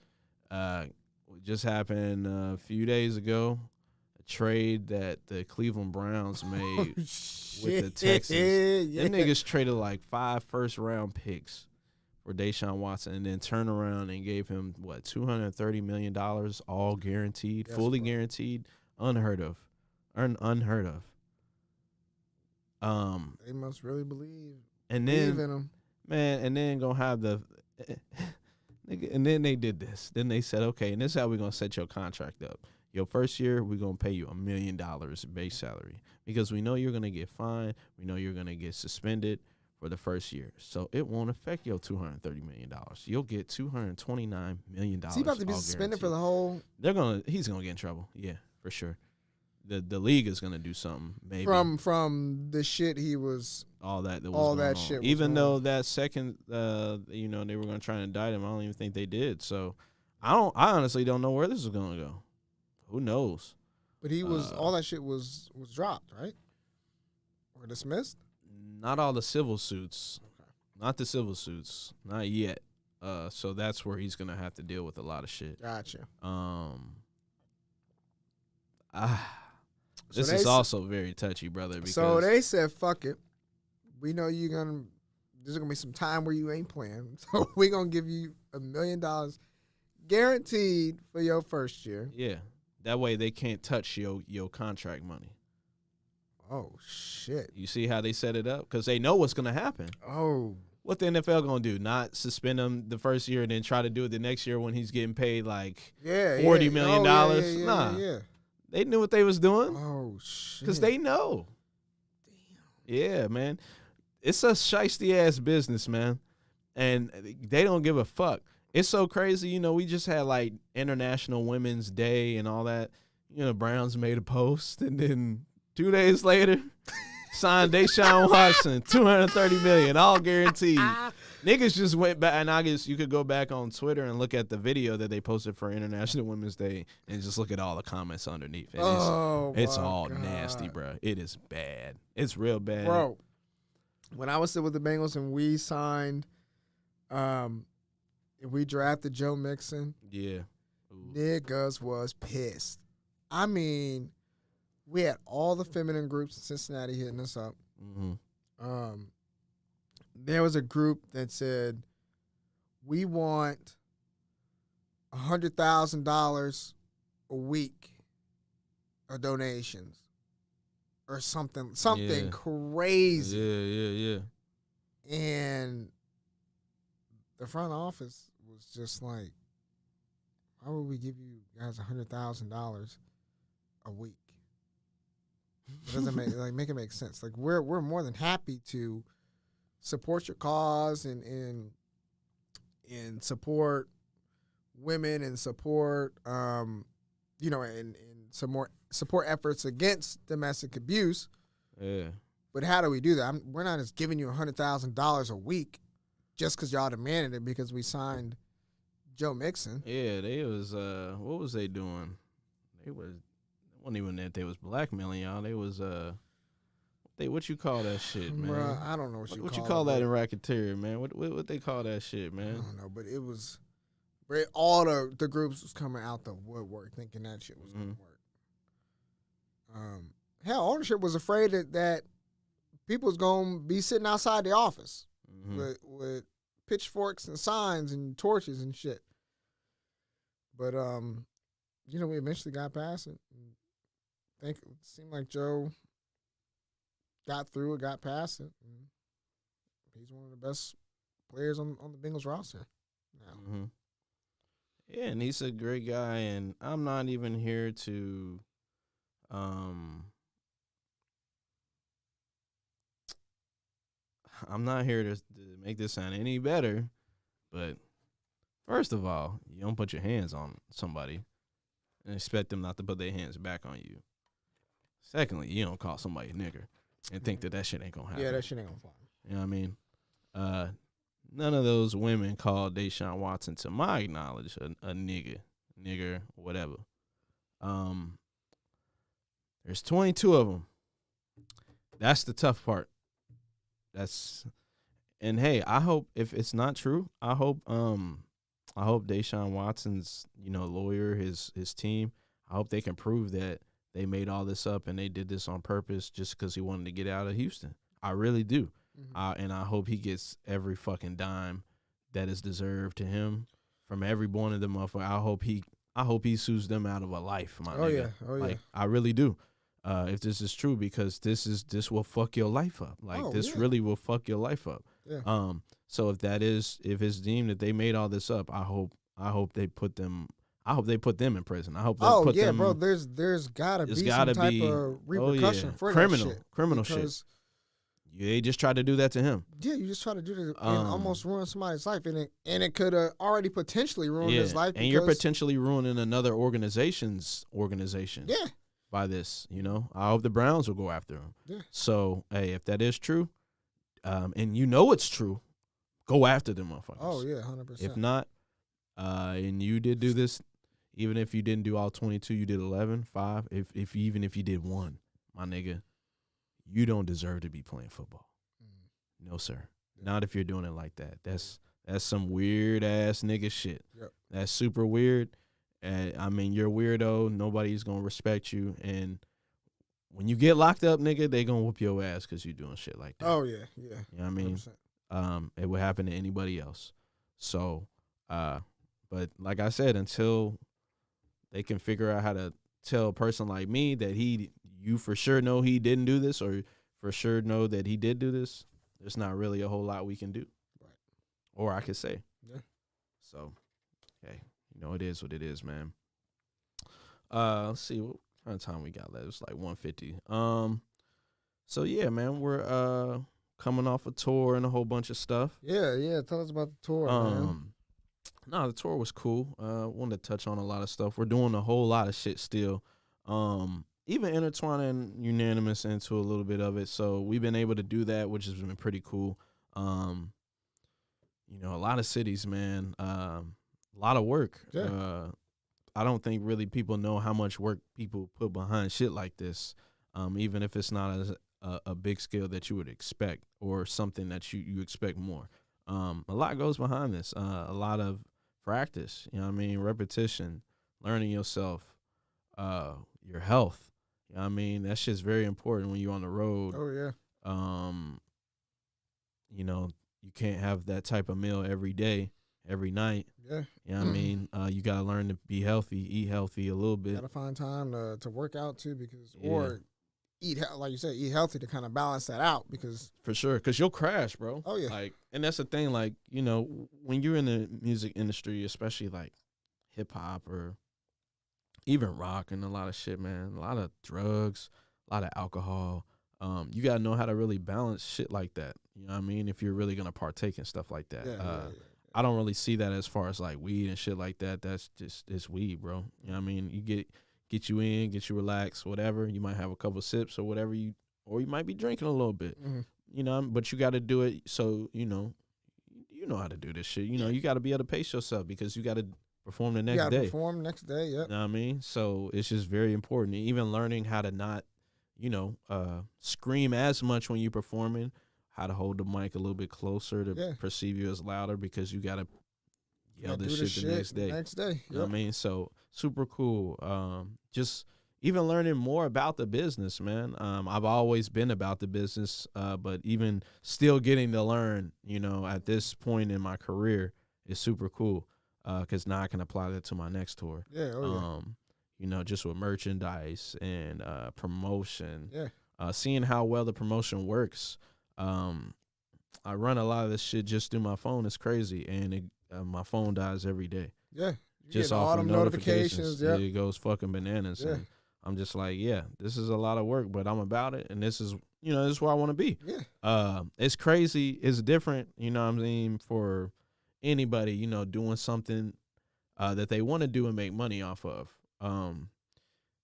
just happened a few days ago. Trade that the Cleveland Browns made with the Texans. Yeah. Them niggas traded like 5 first-round picks for Deshaun Watson and then turned around and gave him, $230 million, all guaranteed, fully guaranteed, unheard of. Unheard of. They must really believe in him. Man, and then gonna have the and then they did this. Then they said, okay, and this is how we're gonna set your contract up. Your first year, we're going to pay you $1 million base salary because we know you're going to get fined. We know you're going to get suspended for the first year. So it won't affect your $230 million. You'll get $229 million. Is he about to be suspended for the whole? He's going to get in trouble. Yeah, for sure. The league is going to do something maybe. From the shit he was. All that was all going that on. shit. Even though that second, they were going to try and indict him, I don't even think they did. So I honestly don't know where this is going to go. Who knows? But he was all that shit was dropped, right? Or dismissed? Not all the civil suits. Okay. Not the civil suits. Not yet. So that's where he's gonna have to deal with a lot of shit. Gotcha. This is also very touchy, brother. Because so they said, "Fuck it. We know there's gonna be some time where you ain't playing, so we're gonna give you $1 million guaranteed for your first year." Yeah. That way they can't touch your contract money. Oh, shit. You see how they set it up? Because they know what's going to happen. Oh. What the NFL going to do? Not suspend him the first year and then try to do it the next year when he's getting paid like $40 million? Nah. Yeah. They knew what they was doing. Oh, shit. Because they know. Damn. Yeah, man. It's a shiesty-ass business, man. And they don't give a fuck. It's so crazy, we just had like International Women's Day and all that. Browns made a post, and then 2 days later, signed Deshaun Watson, $230 million, all guaranteed. Niggas just went back, and I guess you could go back on Twitter and look at the video that they posted for International Women's Day and just look at all the comments underneath. And it's all nasty, bro. It is bad. It's real bad. Bro, when I was still with the Bengals and we signed, we drafted Joe Mixon. Yeah. Niggas was pissed. I mean, we had all the feminine groups in Cincinnati hitting us up. Mm-hmm. There was a group that said, we want $100,000 a week of donations or something crazy. Yeah. And the front office was just like, why would we give you guys $100,000 a week? It doesn't make it make sense. Like we're more than happy to support your cause and support women and support and some more support efforts against domestic abuse. Yeah. But how do we do that? We're not just giving you $100,000 a week just because y'all demanded it because we signed Joe Mixon. Yeah, they was what was they doing? It wasn't even that they was blackmailing y'all. They was what you call that shit, man? Bruh, I don't know what you call that in racketeering, man. What they call that shit, man? I don't know, but it was all the groups was coming out the woodwork thinking that shit was gonna work. Hell, ownership was afraid that people was gonna be sitting outside the office with pitchforks and signs and torches and shit. But we eventually got past it. I think it seemed like Joe got through it, got past it. And he's one of the best players on the Bengals roster now. Mm-hmm. Yeah, and he's a great guy, and I'm not even here to I'm not here to make this sound any better, but first of all, you don't put your hands on somebody and expect them not to put their hands back on you. Secondly, you don't call somebody a nigger and think that shit ain't gonna happen. Yeah, that shit ain't gonna fly. You know what I mean? None of those women called Deshaun Watson, to my knowledge, a nigger, whatever. There's 22 of them. That's the tough part. And hey, I hope if it's not true, I hope Deshaun Watson's, lawyer, his team, I hope they can prove that they made all this up and they did this on purpose just because he wanted to get out of Houston. I really do. Mm-hmm. And I hope he gets every fucking dime that is deserved to him from every one of them motherfuckers. I hope he sues them out of a life, my nigga. Yeah. I really do. If this is true, because this will fuck your life up. Really will fuck your life up. Yeah. So if it's deemed that they made all this up, I hope they put them in prison. I hope they put them. Bro. There's gotta be some type of repercussion for that shit. Criminal shit. They just tried to do that to him. Yeah, you just try to do that and almost ruin somebody's life, and it could have already potentially ruined his life. And you're potentially ruining another organization. Yeah. By this, I hope the Browns will go after him. Yeah. So, hey, if that is true, and it's true, go after them motherfuckers. Oh yeah, 100%. If not, and you did do this, even if you didn't do all 22, you did 11, 5. If you did 1, my nigga, you don't deserve to be playing football. No, sir. Yeah. Not if you're doing it like that. That's some weird ass nigga shit. Yep. That's super weird. And you're a weirdo. Nobody's gonna respect you. And when you get locked up, nigga, they gonna whoop your ass because you're doing shit like that. Oh yeah. You know what I mean? 100%. It would happen to anybody else. So, but like I said, until they can figure out how to tell a person like me that you for sure know he didn't do this, or for sure know that he did do this, there's not really a whole lot we can do. Right. Or I could say. Yeah. So, hey, it is what it is, man. Let's see what kind of time we got left. It's like 1:50. So yeah, man, we're coming off a tour and a whole bunch of stuff. Yeah. Tell us about the tour, man. No, the tour was cool. Wanted to touch on a lot of stuff. We're doing a whole lot of shit still. Even intertwining Unanimous into a little bit of it. So we've been able to do that, which has been pretty cool. A lot of cities, man. A lot of work. Yeah. I don't think really people know how much work people put behind shit like this, even if it's not a big scale that you would expect or something that you expect more. A lot goes behind this. A lot of practice, repetition, learning yourself, your health. You know what I mean? That shit's very important when you're on the road. Oh yeah. You know, you can't have that type of meal every day, every night. Yeah. You know what I mean? You got to learn to be healthy, eat healthy a little bit. Got to find time to work out too, because or like you said, eat healthy to kind of balance that out, because For sure, because you'll crash, bro. Oh, yeah. Like, and that's the thing, like, you know, when you're in the music industry, especially like hip hop or even rock and a lot of shit, man, a lot of drugs, a lot of alcohol. You got to know how to really balance shit like that. You know what I mean? If you're really going to partake in stuff like that. I don't really see that as far as like weed and shit like that. That's just, it's weed, bro. You know what I mean? You get you in, get you relaxed, whatever. You might have a couple sips or whatever or you might be drinking a little bit, you know, but you got to do it. So, you know how to do this shit. You know, you got to be able to pace yourself because you got to perform the next day. Perform next day. Yep. You know what I mean? So it's just very important. Even learning how to not, you know, scream as much when you're performing, how to hold the mic a little bit closer to perceive you as louder, because you got to yell this shit the next day. Yep. You know what I mean? So super cool. Just even learning more about the business, man. I've always been about the business, but even still getting to learn, you know, at this point in my career is super cool, because now I can apply that to my next tour. Yeah. Oh, yeah. You know, just with merchandise and promotion. Yeah. Seeing how well the promotion works. I run a lot of this shit just through my phone. It's crazy, and my phone dies every day. Yeah. Just off of notifications. Yeah. It goes fucking bananas. Yeah. And I'm just like, yeah, this is a lot of work, but I'm about it, and this is where I want to be. Yeah. It's crazy. It's different, you know what I mean, for anybody, you know, doing something that they want to do and make money off of.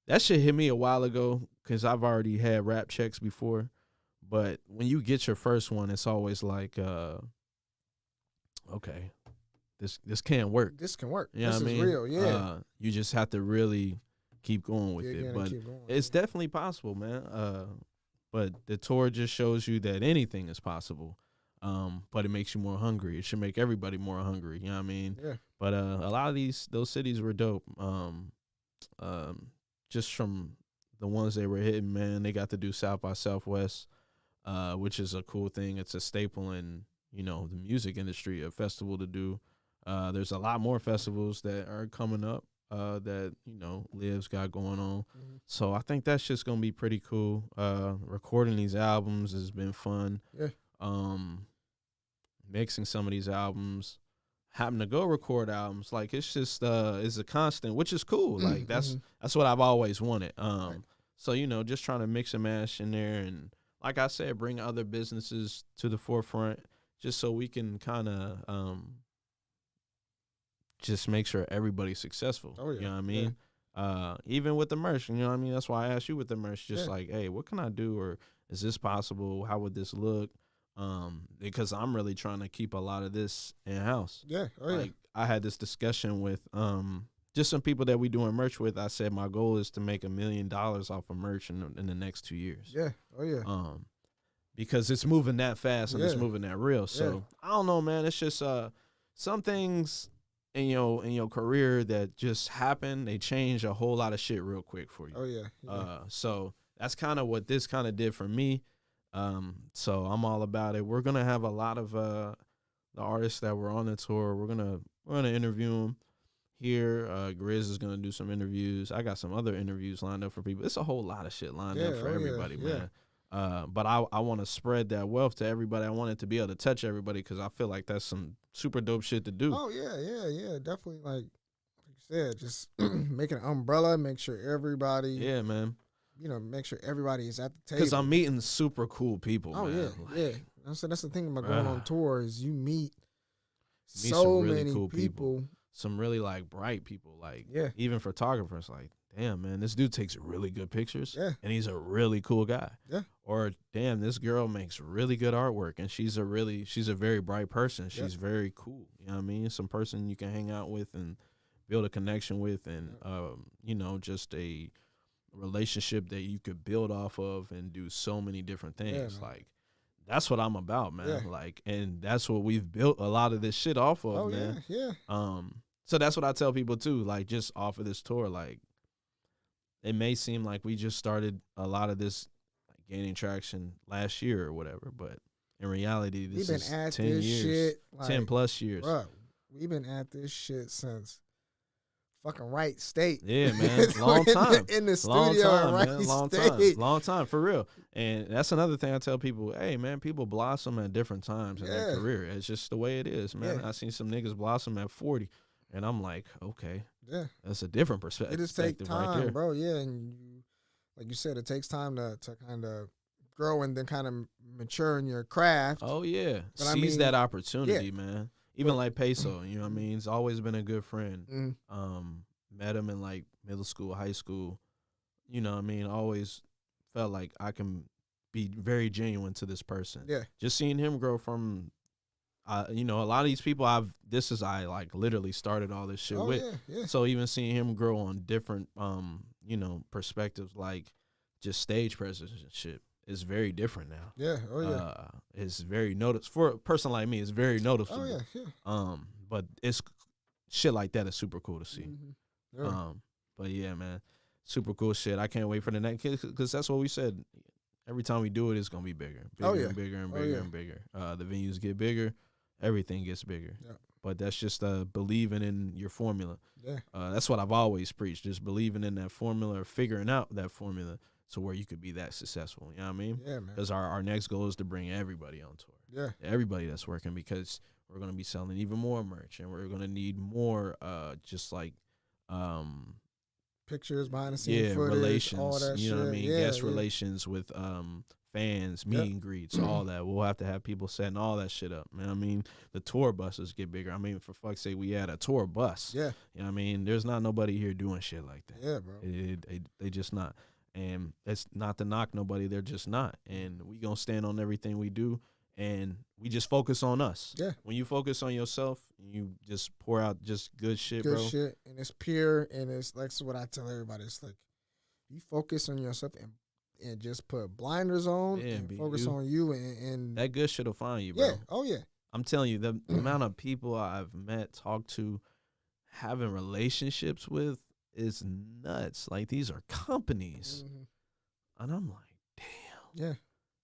That shit hit me a while ago because I've already had rap checks before. But when you get your first one, it's always like, okay, this can't work. This can work. You know this what I is mean? real. Yeah. You just have to really keep going with it. But it's definitely possible, man. But the tour just shows you that anything is possible. But it makes you more hungry. It should make everybody more hungry. You know what I mean? Yeah. But a lot of those cities were dope. Just from the ones they were hitting, man, they got to do South by Southwest, which is a cool thing. It's a staple in, you know, the music industry, a festival to do. There's a lot more festivals that are coming up that, you know, Liv's got going on. Mm-hmm. So I think that's just going to be pretty cool. Recording these albums has been fun. Yeah. Mixing some of these albums, having to go record albums, like it's just it's a constant, which is cool. Like that's what I've always wanted. Right. So, you know, just trying to mix and mash in there, and like I said, bring other businesses to the forefront, just so we can kind of just make sure everybody's successful. Oh, yeah. You know what I mean? Yeah. Even with the merch, you know what I mean? That's why I asked you with the merch, just like, hey, what can I do, or is this possible? How would this look? Because I'm really trying to keep a lot of this in-house. Yeah. Oh, like, I had this discussion with just some people that we doing merch with. I said my goal is to make $1 million off of merch in the next 2 years. Yeah. Oh, yeah. Because it's moving that fast and it's moving that real. So I don't know, man. It's just some things in your career that just happen. They change a whole lot of shit real quick for you. Oh, yeah. So that's kind of what this kind of did for me. So I'm all about it. We're gonna have a lot of the artists that were on the tour. We're gonna interview them here. Grizz is gonna do some interviews. I got some other interviews lined up for people. It's a whole lot of shit lined up for everybody, man. But I want to spread that wealth to everybody. I want it to be able to touch everybody, because I feel like that's some super dope shit to do. Oh yeah. Definitely, like you said, just make an umbrella. Make sure everybody. Yeah, man. You know, make sure everybody is at the table. Because I'm meeting super cool people, man. Yeah, yeah. That's the thing about going on tour, is you meet so some really many cool people. Some really, like, bright people. Like, even photographers, like, damn, man, this dude takes really good pictures. Yeah. And he's a really cool guy. Yeah. Or, damn, this girl makes really good artwork, and she's a very bright person. She's very cool. You know what I mean? Some person you can hang out with and build a connection with, and, you know, just a relationship that you could build off of and do so many different things. Like, that's what I'm about, man. Like, and that's what we've built a lot of this shit off of, man. Yeah. So that's what I tell people too. Like, just off of this tour, like, it may seem like we just started a lot of this like, gaining traction last year or whatever, but in reality, this is 10 years, shit, 10 plus years. Bro, we've been at this shit since fucking Wright State. Yeah, man. Long time. in the Long studio time, at Wright man. Long State. time. Long time, for real. And that's another thing I tell people. Hey, man, people blossom at different times in their career. It's just the way it is, man. I seen some niggas blossom at 40, and I'm like, okay. Yeah. That's a different perspective. It just takes time, right there. bro. Yeah, and like you said, it takes time to kind of grow and then kind of mature in your craft. Oh, yeah. But Seize that opportunity, man. Even like Peso, you know what I mean? He's always been a good friend. Met him in like middle school, high school. You know what I mean? Always felt like I can be very genuine to this person. Yeah. Just seeing him grow from, you know, a lot of these people I like literally started all this shit with. Yeah. So even seeing him grow on different, you know, perspectives, like just stage presence and shit, is very different now. Yeah. Oh yeah. It's very for a person like me. It's very noticeable. Oh yeah. But it's shit like that is super cool to see. Yeah. But yeah, man, super cool shit. I can't wait for the next, because that's what we said. Every time we do it, it's gonna be bigger, and bigger and bigger and bigger. The venues get bigger, everything gets bigger. Yeah. But that's just believing in your formula. Yeah. That's what I've always preached, just believing in that formula or figuring out that formula to where you could be that successful. You know what I mean? Yeah, man. Because our next goal is to bring everybody on tour. Yeah. Everybody that's working, because we're going to be selling even more merch, and we're going to need more just like pictures, behind the scenes footage, relations, all that you know shit. what I mean? Guest relations with fans, meet and greets, all that. We'll have to have people setting all that shit up, man. I mean, the tour buses get bigger. I mean, for fuck's sake, we had a tour bus. Yeah. You know what I mean? There's not nobody here doing shit like that. Yeah, bro. They just not. And it's not to knock nobody, they're just not. And we gonna stand on everything we do, and we just focus on us. Yeah. When you focus on yourself, you just pour out just good shit, Good bro. shit, and it's pure, and it's like what I tell everybody. It's like you focus on yourself and just put blinders on and focus on you, and that good shit will find you, bro. Yeah. Oh yeah. I'm telling you, the amount of people I've met, talked to, having relationships with is nuts. Like, these are companies. And I'm like, damn. Yeah.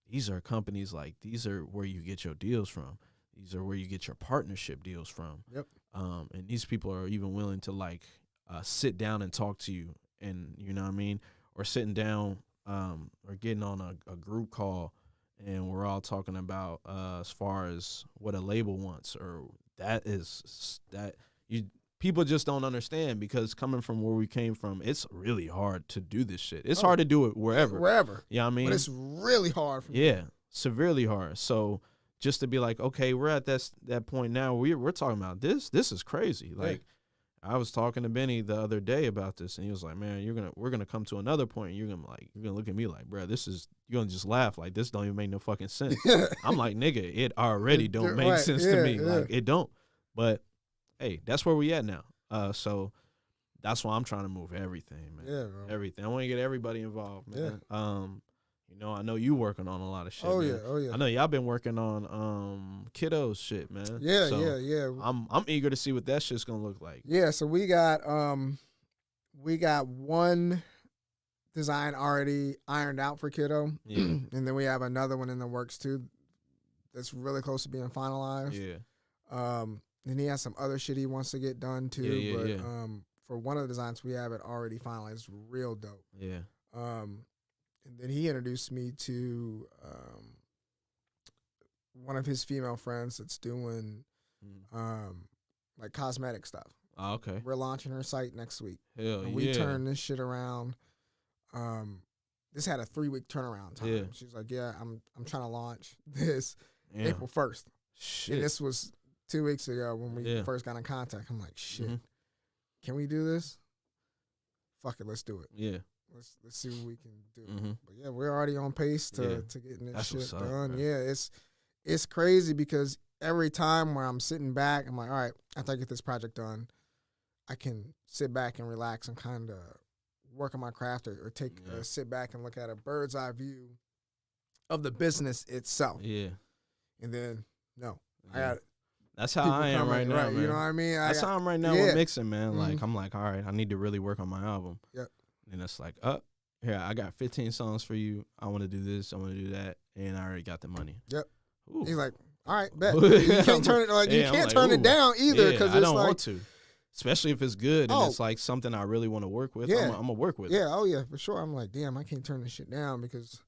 These are companies, like, these are where you get your deals from. These are where you get your partnership deals from. Yep. And these people are even willing to, like, sit down and talk to you, and, you know what I mean? Or sitting down or getting on a group call, and we're all talking about as far as what a label wants, or people just don't understand, because coming from where we came from, it's really hard to do this shit. It's hard to do it wherever. You know what I mean? But it's really hard for me. Yeah, severely hard. So just to be like, okay, we're at that point now. We're talking about this. This is crazy. Like, I was talking to Benny the other day about this, and he was like, "Man, we're gonna come to another point, and you're gonna look at me like, bro, you're gonna just laugh like this don't even make no fucking sense." I'm like, nigga, it already don't make sense to me. Like, it don't. But hey, that's where we at now. So that's why I'm trying to move everything, man. Yeah, bro. Everything. I want to get everybody involved, man. Yeah. You know, I know you working on a lot of shit. Oh, man. yeah. Oh, yeah. I know y'all been working on kiddos shit, man. Yeah, So yeah. I'm eager to see what that shit's gonna look like. Yeah, so we got one design already ironed out for kiddo. Yeah. And then we have another one in the works too that's really close to being finalized. Yeah. Then he has some other shit he wants to get done too. Yeah. For one of the designs we have it already finalized. It's real dope. Yeah. And then he introduced me to one of his female friends that's doing like cosmetic stuff. Oh, okay. We're launching her site next week. Hell and we turned this shit around. This had a 3-week turnaround time. Yeah. She's like, "Yeah, I'm trying to launch this Yeah. April 1st." Shit. And this was 2 weeks ago when we first got in contact. I'm like, "Shit, can we do this? Fuck it, let's do it. Yeah. Let's see what we can do." But yeah, we're already on pace to getting this shit done. Man. Yeah, it's crazy because every time where I'm sitting back, I'm like, all right, after I get this project done, I can sit back and relax and kind of work on my craft or take sit back and look at a bird's eye view of the business itself. Yeah. And then, no, I got That's how people I am coming, right now, man. You know what I mean? That's how I'm right now yeah. with mixing, man. Mhm. Like, I'm like, all right, I need to really work on my album. Yep. And it's like, here, I got 15 songs for you. I want to do this. I want to do that. And I already got the money. Yep. Ooh. He's like, all right, bet. You can't turn it. Like, you Yeah, I'm can't like, turn ooh. it down either because I it's don't like, want to. Especially if it's good and Oh. it's like something I really want to work with. Yeah. I'm going to work with it. yeah, oh yeah, for sure. I'm like, damn, I can't turn this shit down because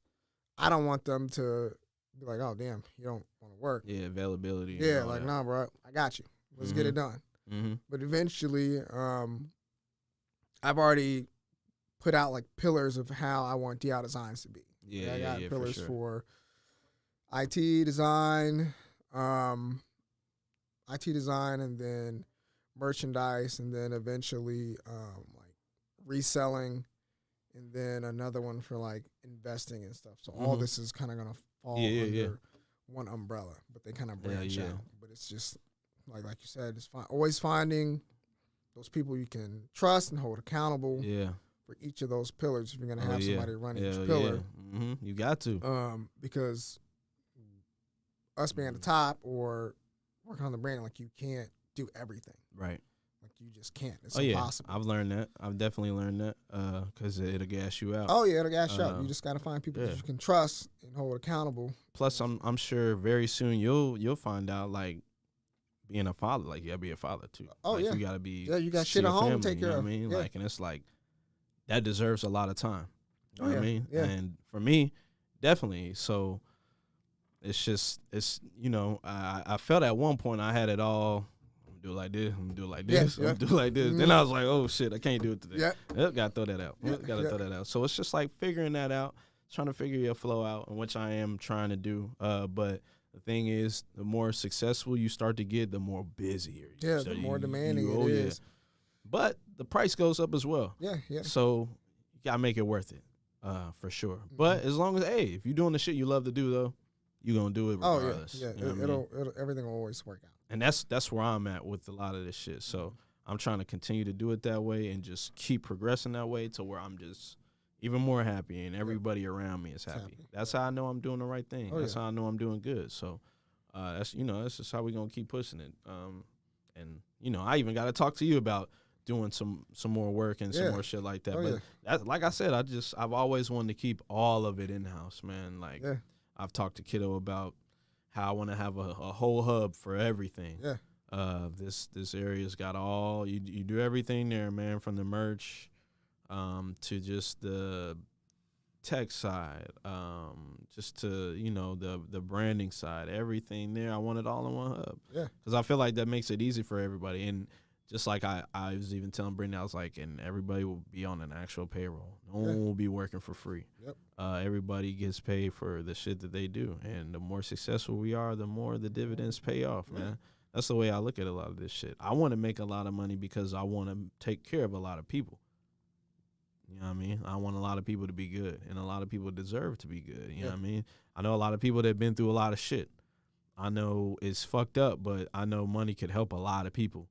I don't want them to be like, oh damn, you don't want to work. Yeah, availability. and Yeah, all like, that. nah, bro, I got you. Let's get it done. Mm-hmm. But eventually, I've already put out like pillars of how I want DI Designs to be. Yeah, I got yeah, pillars for sure. IT design, and then merchandise, and then eventually like reselling, and then another one for like investing and stuff. So all Mhm. this is kind of gonna fall Yeah, under yeah. one umbrella, but they kind of Yeah, branch yeah. out. But it's just like you said, it's always finding those people you can trust and hold accountable Yeah. for each of those pillars. If you're gonna Oh, have yeah. somebody running Hell each pillar, Yeah. Mm-hmm. You got to. Because us being at the top or working on the brand, like you can't do everything. Right. Like you just can't. It's Oh, yeah. impossible. I've learned that. I've definitely learned that because it'll gas you out. Oh yeah, it'll gas you up. Uh, You just gotta find people yeah. that you can trust and hold accountable. Plus, I'm sure very soon you'll find out, like, being a father, like, you gotta be a father, too. Oh, like, yeah. You gotta be. Yeah, you got to shit your at home to family, take you know care what I of. mean? Yeah. Like, and it's like, that deserves a lot of time. You know Oh, what I yeah. mean? Yeah. And for me, definitely. So, it's I felt at one point I had it all. I'm gonna do it like this. I'm gonna do it like Yeah, this. I'm yeah. gonna do it like this. Then I was like, oh shit, I can't do it today. Yeah. Yep, gotta throw that out. Yeah, Gotta yeah. throw that out. So it's just like figuring that out, trying to figure your flow out, and which I am trying to do. But the thing is, the more successful you start to get, the more busier. Yeah, So the more you- demanding you- it yeah. is. But the price goes up as well. Yeah, yeah. So you gotta make it worth it, for sure. Mm-hmm. But as long as if you're doing the shit you love to do though, you're gonna do it Oh regardless. yeah, yeah. You know what I mean? It'll everything will always work out. And that's where I'm at with a lot of this shit. So I'm trying to continue to do it that way and just keep progressing that way to where I'm just even more happy and everybody around me is happy. happy. That's how I know I'm doing the right thing. Oh, That's yeah. how I know I'm doing good. So that's just how we're gonna keep pushing it. And I even got to talk to you about doing some more work and some Yeah. more shit like that. Oh, But yeah. that, like I said, I've always wanted to keep all of it in house, man. Like Yeah. I've talked to Kiddo about how I want to have a whole hub for everything. Yeah. This area's got all you do everything there, man, from the merch to just the tech side, just to the branding side, everything there. I want it all in one hub. Yeah. Because I feel like that makes it easy for everybody. And just like I was even telling Brittany, I was like, and everybody will be on an actual payroll. No one will be working for free. Yep. Everybody gets paid for the shit that they do. And the more successful we are, the more the dividends pay off, man. That's the way I look at a lot of this shit. I want to make a lot of money because I want to take care of a lot of people. You know what I mean? I want a lot of people to be good, and a lot of people deserve to be good. You know what I mean? I know a lot of people that have been through a lot of shit. I know it's fucked up, but I know money could help a lot of people.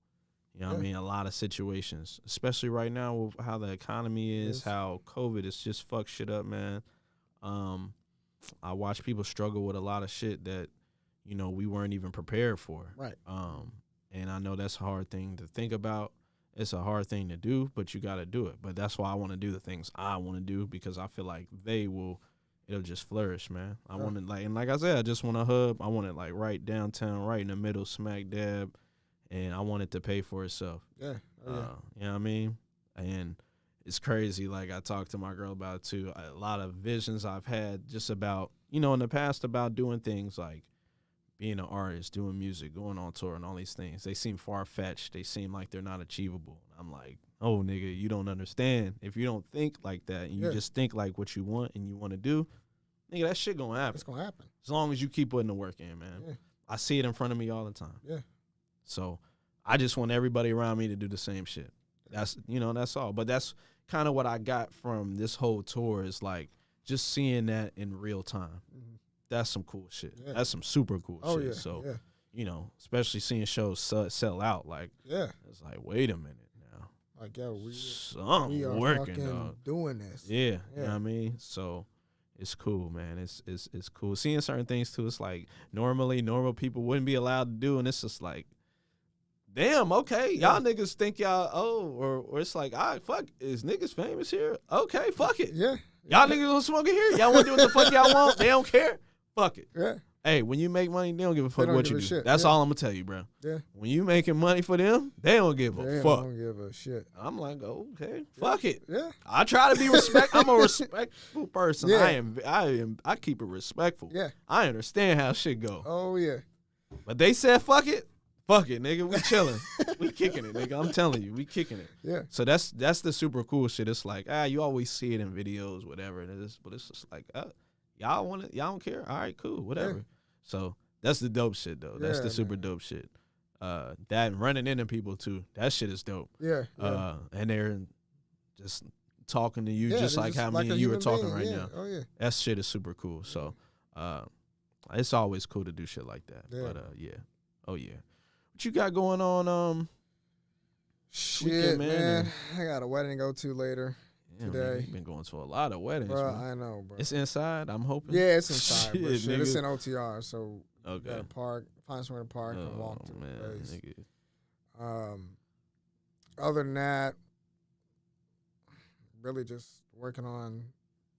You know what I mean? A lot of situations, especially right now with how the economy is, how COVID has just fucked shit up, man. I watch people struggle with a lot of shit that, we weren't even prepared for. Right. And I know that's a hard thing to think about. It's a hard thing to do, but you got to do it. But that's why I want to do the things I want to do, because I feel like it'll just flourish, man. I want it and like I said, I just want a hub. I want it like right downtown, right in the middle, smack dab. And I want it to pay for itself. Yeah. Oh, yeah. You know what I mean? And it's crazy. Like I talked to my girl about it too. A lot of visions I've had just about, in the past about doing things like being an artist, doing music, going on tour and all these things. They seem far-fetched. They seem like they're not achievable. I'm like, oh, nigga, you don't understand. If you don't think like that and you just think like what you want and you want to do, nigga, that shit gonna happen. It's gonna happen. As long as you keep putting the work in, man. Yeah. I see it in front of me all the time. Yeah. So I just want everybody around me to do the same shit. That's that's all. But that's kind of what I got from this whole tour is like just seeing that in real time. Mm-hmm. That's some cool shit. Yeah. That's some super cool Oh, shit. yeah. So, yeah. Especially seeing shows sell out, like Yeah. it's like, wait a minute now. Like, yo, we Something are working, fucking dog. doing this. Yeah, you know Yeah. what I mean? So It's cool, man. It's cool. Seeing certain things too. It's like normally normal people wouldn't be allowed to do, and it's just like, damn, okay, y'all niggas think y'all or it's like, all right, fuck, is niggas famous here? Okay, fuck it. Yeah. Y'all niggas gonna smoke it here? Y'all wanna do what the fuck y'all want? They don't care? Fuck it. Yeah. Hey, when you make money, they don't give a fuck don't what give you a do. shit. That's Yeah. all I'm gonna tell you, bro. Yeah. When you making money for them, they don't give a They fuck. don't give a shit. I'm like, okay, fuck it. Yeah. I try to be I'm a respectful person. Yeah. I keep it respectful. Yeah. I understand how shit go. Oh yeah. But they said fuck it, nigga. We chilling. We kicking it, nigga. I'm telling you, we kicking it. Yeah. So that's the super cool shit. It's like, you always see it in videos, whatever. But it's just like, y'all want it, y'all don't care. All right, cool, whatever. Yeah. So that's the dope shit though. That's Yeah, the super man. dope shit. That and running into people too. That shit is dope. Yeah. And they're just talking to you Yeah, just they're like just how like me a and you were human talking being. right Yeah. now. Oh yeah. That shit is super cool. So it's always cool to do shit like that. Yeah. But yeah. Oh yeah. What you got going on Shit, weekend, man. I got a wedding to go to later. Damn, Today. nigga, you been going to a lot of weddings, Bro, man. I know, bro. It's inside, I'm hoping. Yeah, it's inside, but Shit, shit, it's nigga. in OTR, so you Okay. gotta park, find somewhere to park and walk to the place. Nigga. Other than that, really just working on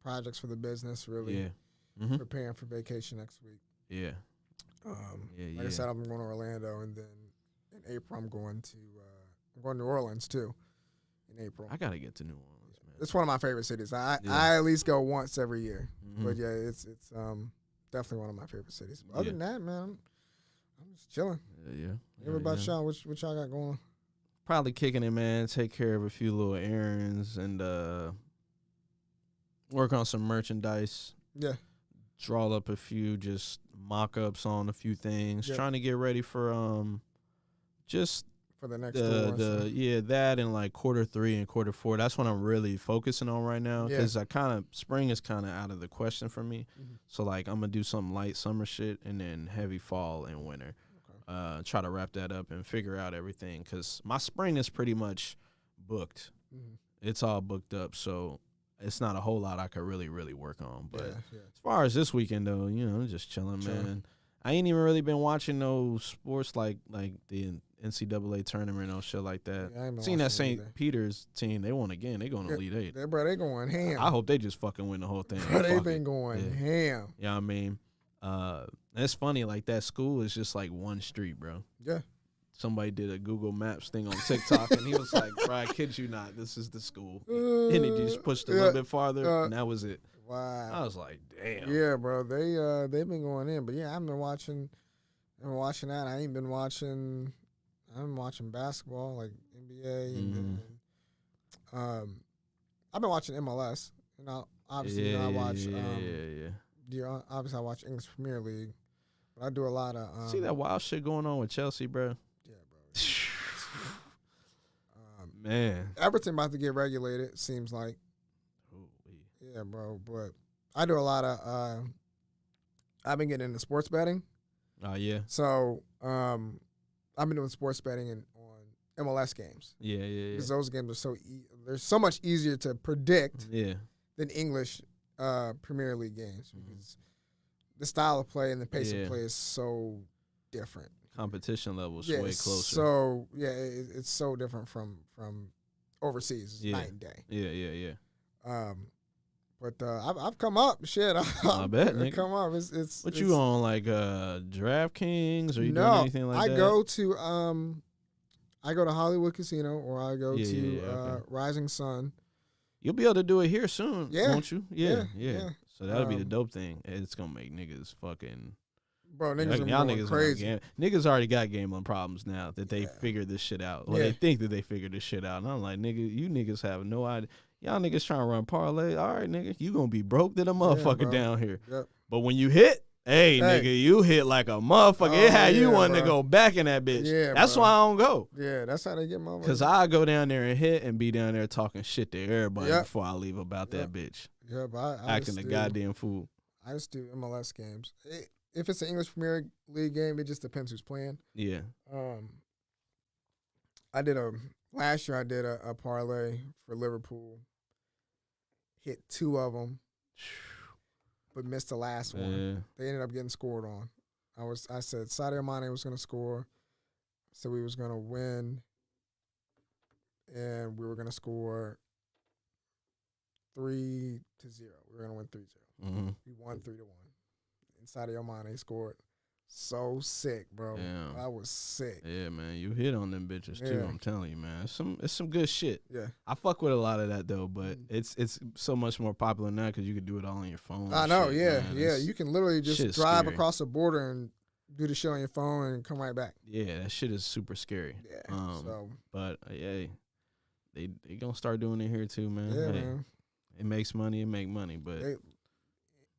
projects for the business, really Yeah. Mm-hmm. preparing for vacation next week. Yeah. Like I said, I'm going to Orlando, and then in April I'm going to New Orleans too. In April, I gotta get to New Orleans, man. it's one of my favorite cities. I at least go once every year. Mhm. But yeah, it's definitely one of my favorite cities. But other than that, man, I'm just chilling. Yeah. What about y'all? What y'all got going? Probably kicking it, man. Take care of a few little errands and work on some merchandise. Yeah. Draw up a few just mock-ups on a few things. Yeah. Trying to get ready for just For the next tour. that and like Q3 and Q4. That's what I'm really focusing on right now Yeah. because spring is kind of out of the question for me. Mm-hmm. So like I'm gonna do some light summer shit and then heavy fall and winter. Try to wrap that up and figure out everything because my spring is pretty much booked. Mm-hmm. It's all booked up, so it's not a whole lot I could really work on. But Yeah. as far as this weekend though, I'm just chilling, man. I ain't even really been watching no sports like the NCAA tournament or shit like that. Yeah, I ain't been Seen that watching it St. either. Peter's team, they won again. They going to Elite Eight. They going ham. I hope they just fucking win the whole thing. Bro, they Fuck been it. going Yeah. ham. You know what I mean? And it's funny, like that school is just like one street, bro. Yeah. Somebody did a Google Maps thing on TikTok, and he was like, bro, I kid you not, this is the school. And he just pushed a little bit farther, and that was it. I Wow. was like, damn. Yeah, bro. They've been going in, but yeah, I've been watching that. I've been watching basketball, like NBA, and then, I've been watching MLS. Obviously, I watch. Obviously, I watch English Premier League, but I do a lot of. See that wild shit going on with Chelsea, bro? Yeah, bro. Man. Everything about to get regulated. It seems like. Yeah, bro. But I do a lot of. I've been getting into sports betting. Oh, yeah. So I've been doing sports betting on MLS games. Yeah. Because those games are they're so much easier to predict Yeah. than English Premier League games because the style of play and the pace of play is so different. Competition levels way closer. So it's so different from overseas. It's night and day. Yeah. But I've come up. Shit, I bet, nigga. I've come up. It's What you on, like DraftKings? Or you doing no, anything like that? I go to Hollywood Casino or I go to okay. Rising Sun. You'll be able to do it here soon, Yeah. won't you? Yeah. So that'll be the Um, dope thing. It's gonna make niggas fucking. Bro, niggas Y'all are going niggas crazy. Niggas already got gambling problems now that they figured this shit out. Or Yeah. they think that they figured this shit out. And I'm like, nigga, you niggas have no idea. Y'all niggas trying to run parlay. All right, nigga, you gonna be broke than a motherfucker bro. down here. Yep. But when you hit, hey, nigga, you hit like a motherfucker. It had you yeah, wanting to bro. go back in that bitch. Yeah, That's bro. why I don't go. Yeah, that's how they get my money. Because I go down there and hit and be down there talking shit to everybody Yep. before I leave about that bitch. Yeah, but I Acting just a do- goddamn fool. I just do MLS games. If it's an English Premier League game, it just depends who's playing. Yeah. Last year I did a parlay for Liverpool. Hit two of them. but missed the last one. Yeah. They ended up getting scored on. I said Sadio Mane was going to score. So we was going to win. And we were going to score 3-0. We were going to win 3-0. Mm-hmm. We won 3-1. And Sadio Mane scored. So sick, bro. Damn. I was sick. Yeah, man. You hit on them bitches too. Yeah. I'm telling you, man. It's some good shit. Yeah. I fuck with a lot of that though, but it's so much more popular now because you can do it all on your phone. I know. shit, Yeah. man. Yeah. You can literally just drive scary. across the border and do the shit on your phone and come right back. Yeah, that shit is super scary. Yeah. But hey, they gonna start doing it here too, man. Yeah, Hey, man. It makes money. It make money, but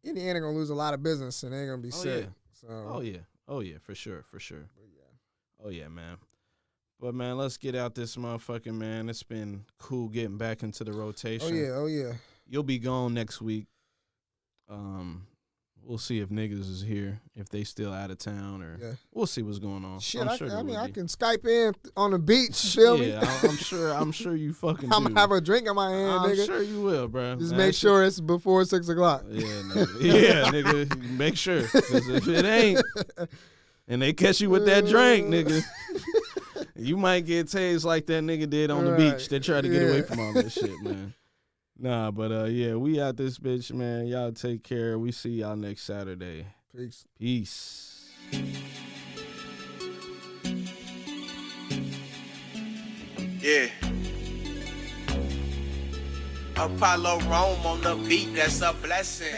Indiana gonna lose a lot of business and they ain't gonna be sick. yeah. So. Oh yeah, for sure. But yeah. Oh yeah, man. But man, let's get out this motherfucking man. It's been cool getting back into the rotation. Oh yeah. You'll be gone next week. We'll see if niggas is here, if they still out of town, or we'll see what's going on. Shit, I'm sure I mean, I be. can Skype in on the beach. Feel me? Yeah, I'm sure you fucking. I'm do. gonna have a drink in my hand, I'm nigga. sure you will, bro. Just make sure it's before 6 o'clock. Yeah, nigga. Yeah, nigga. Make sure, 'cause if it ain't, and they catch you with that drink, nigga, you might get tased like that nigga did on the beach. They tried to get away from all that shit, man. Nah, but yeah, we out this bitch, man. Y'all take care. We see y'all next Saturday. Peace. Yeah. Apollo Rome on the beat, that's a blessing.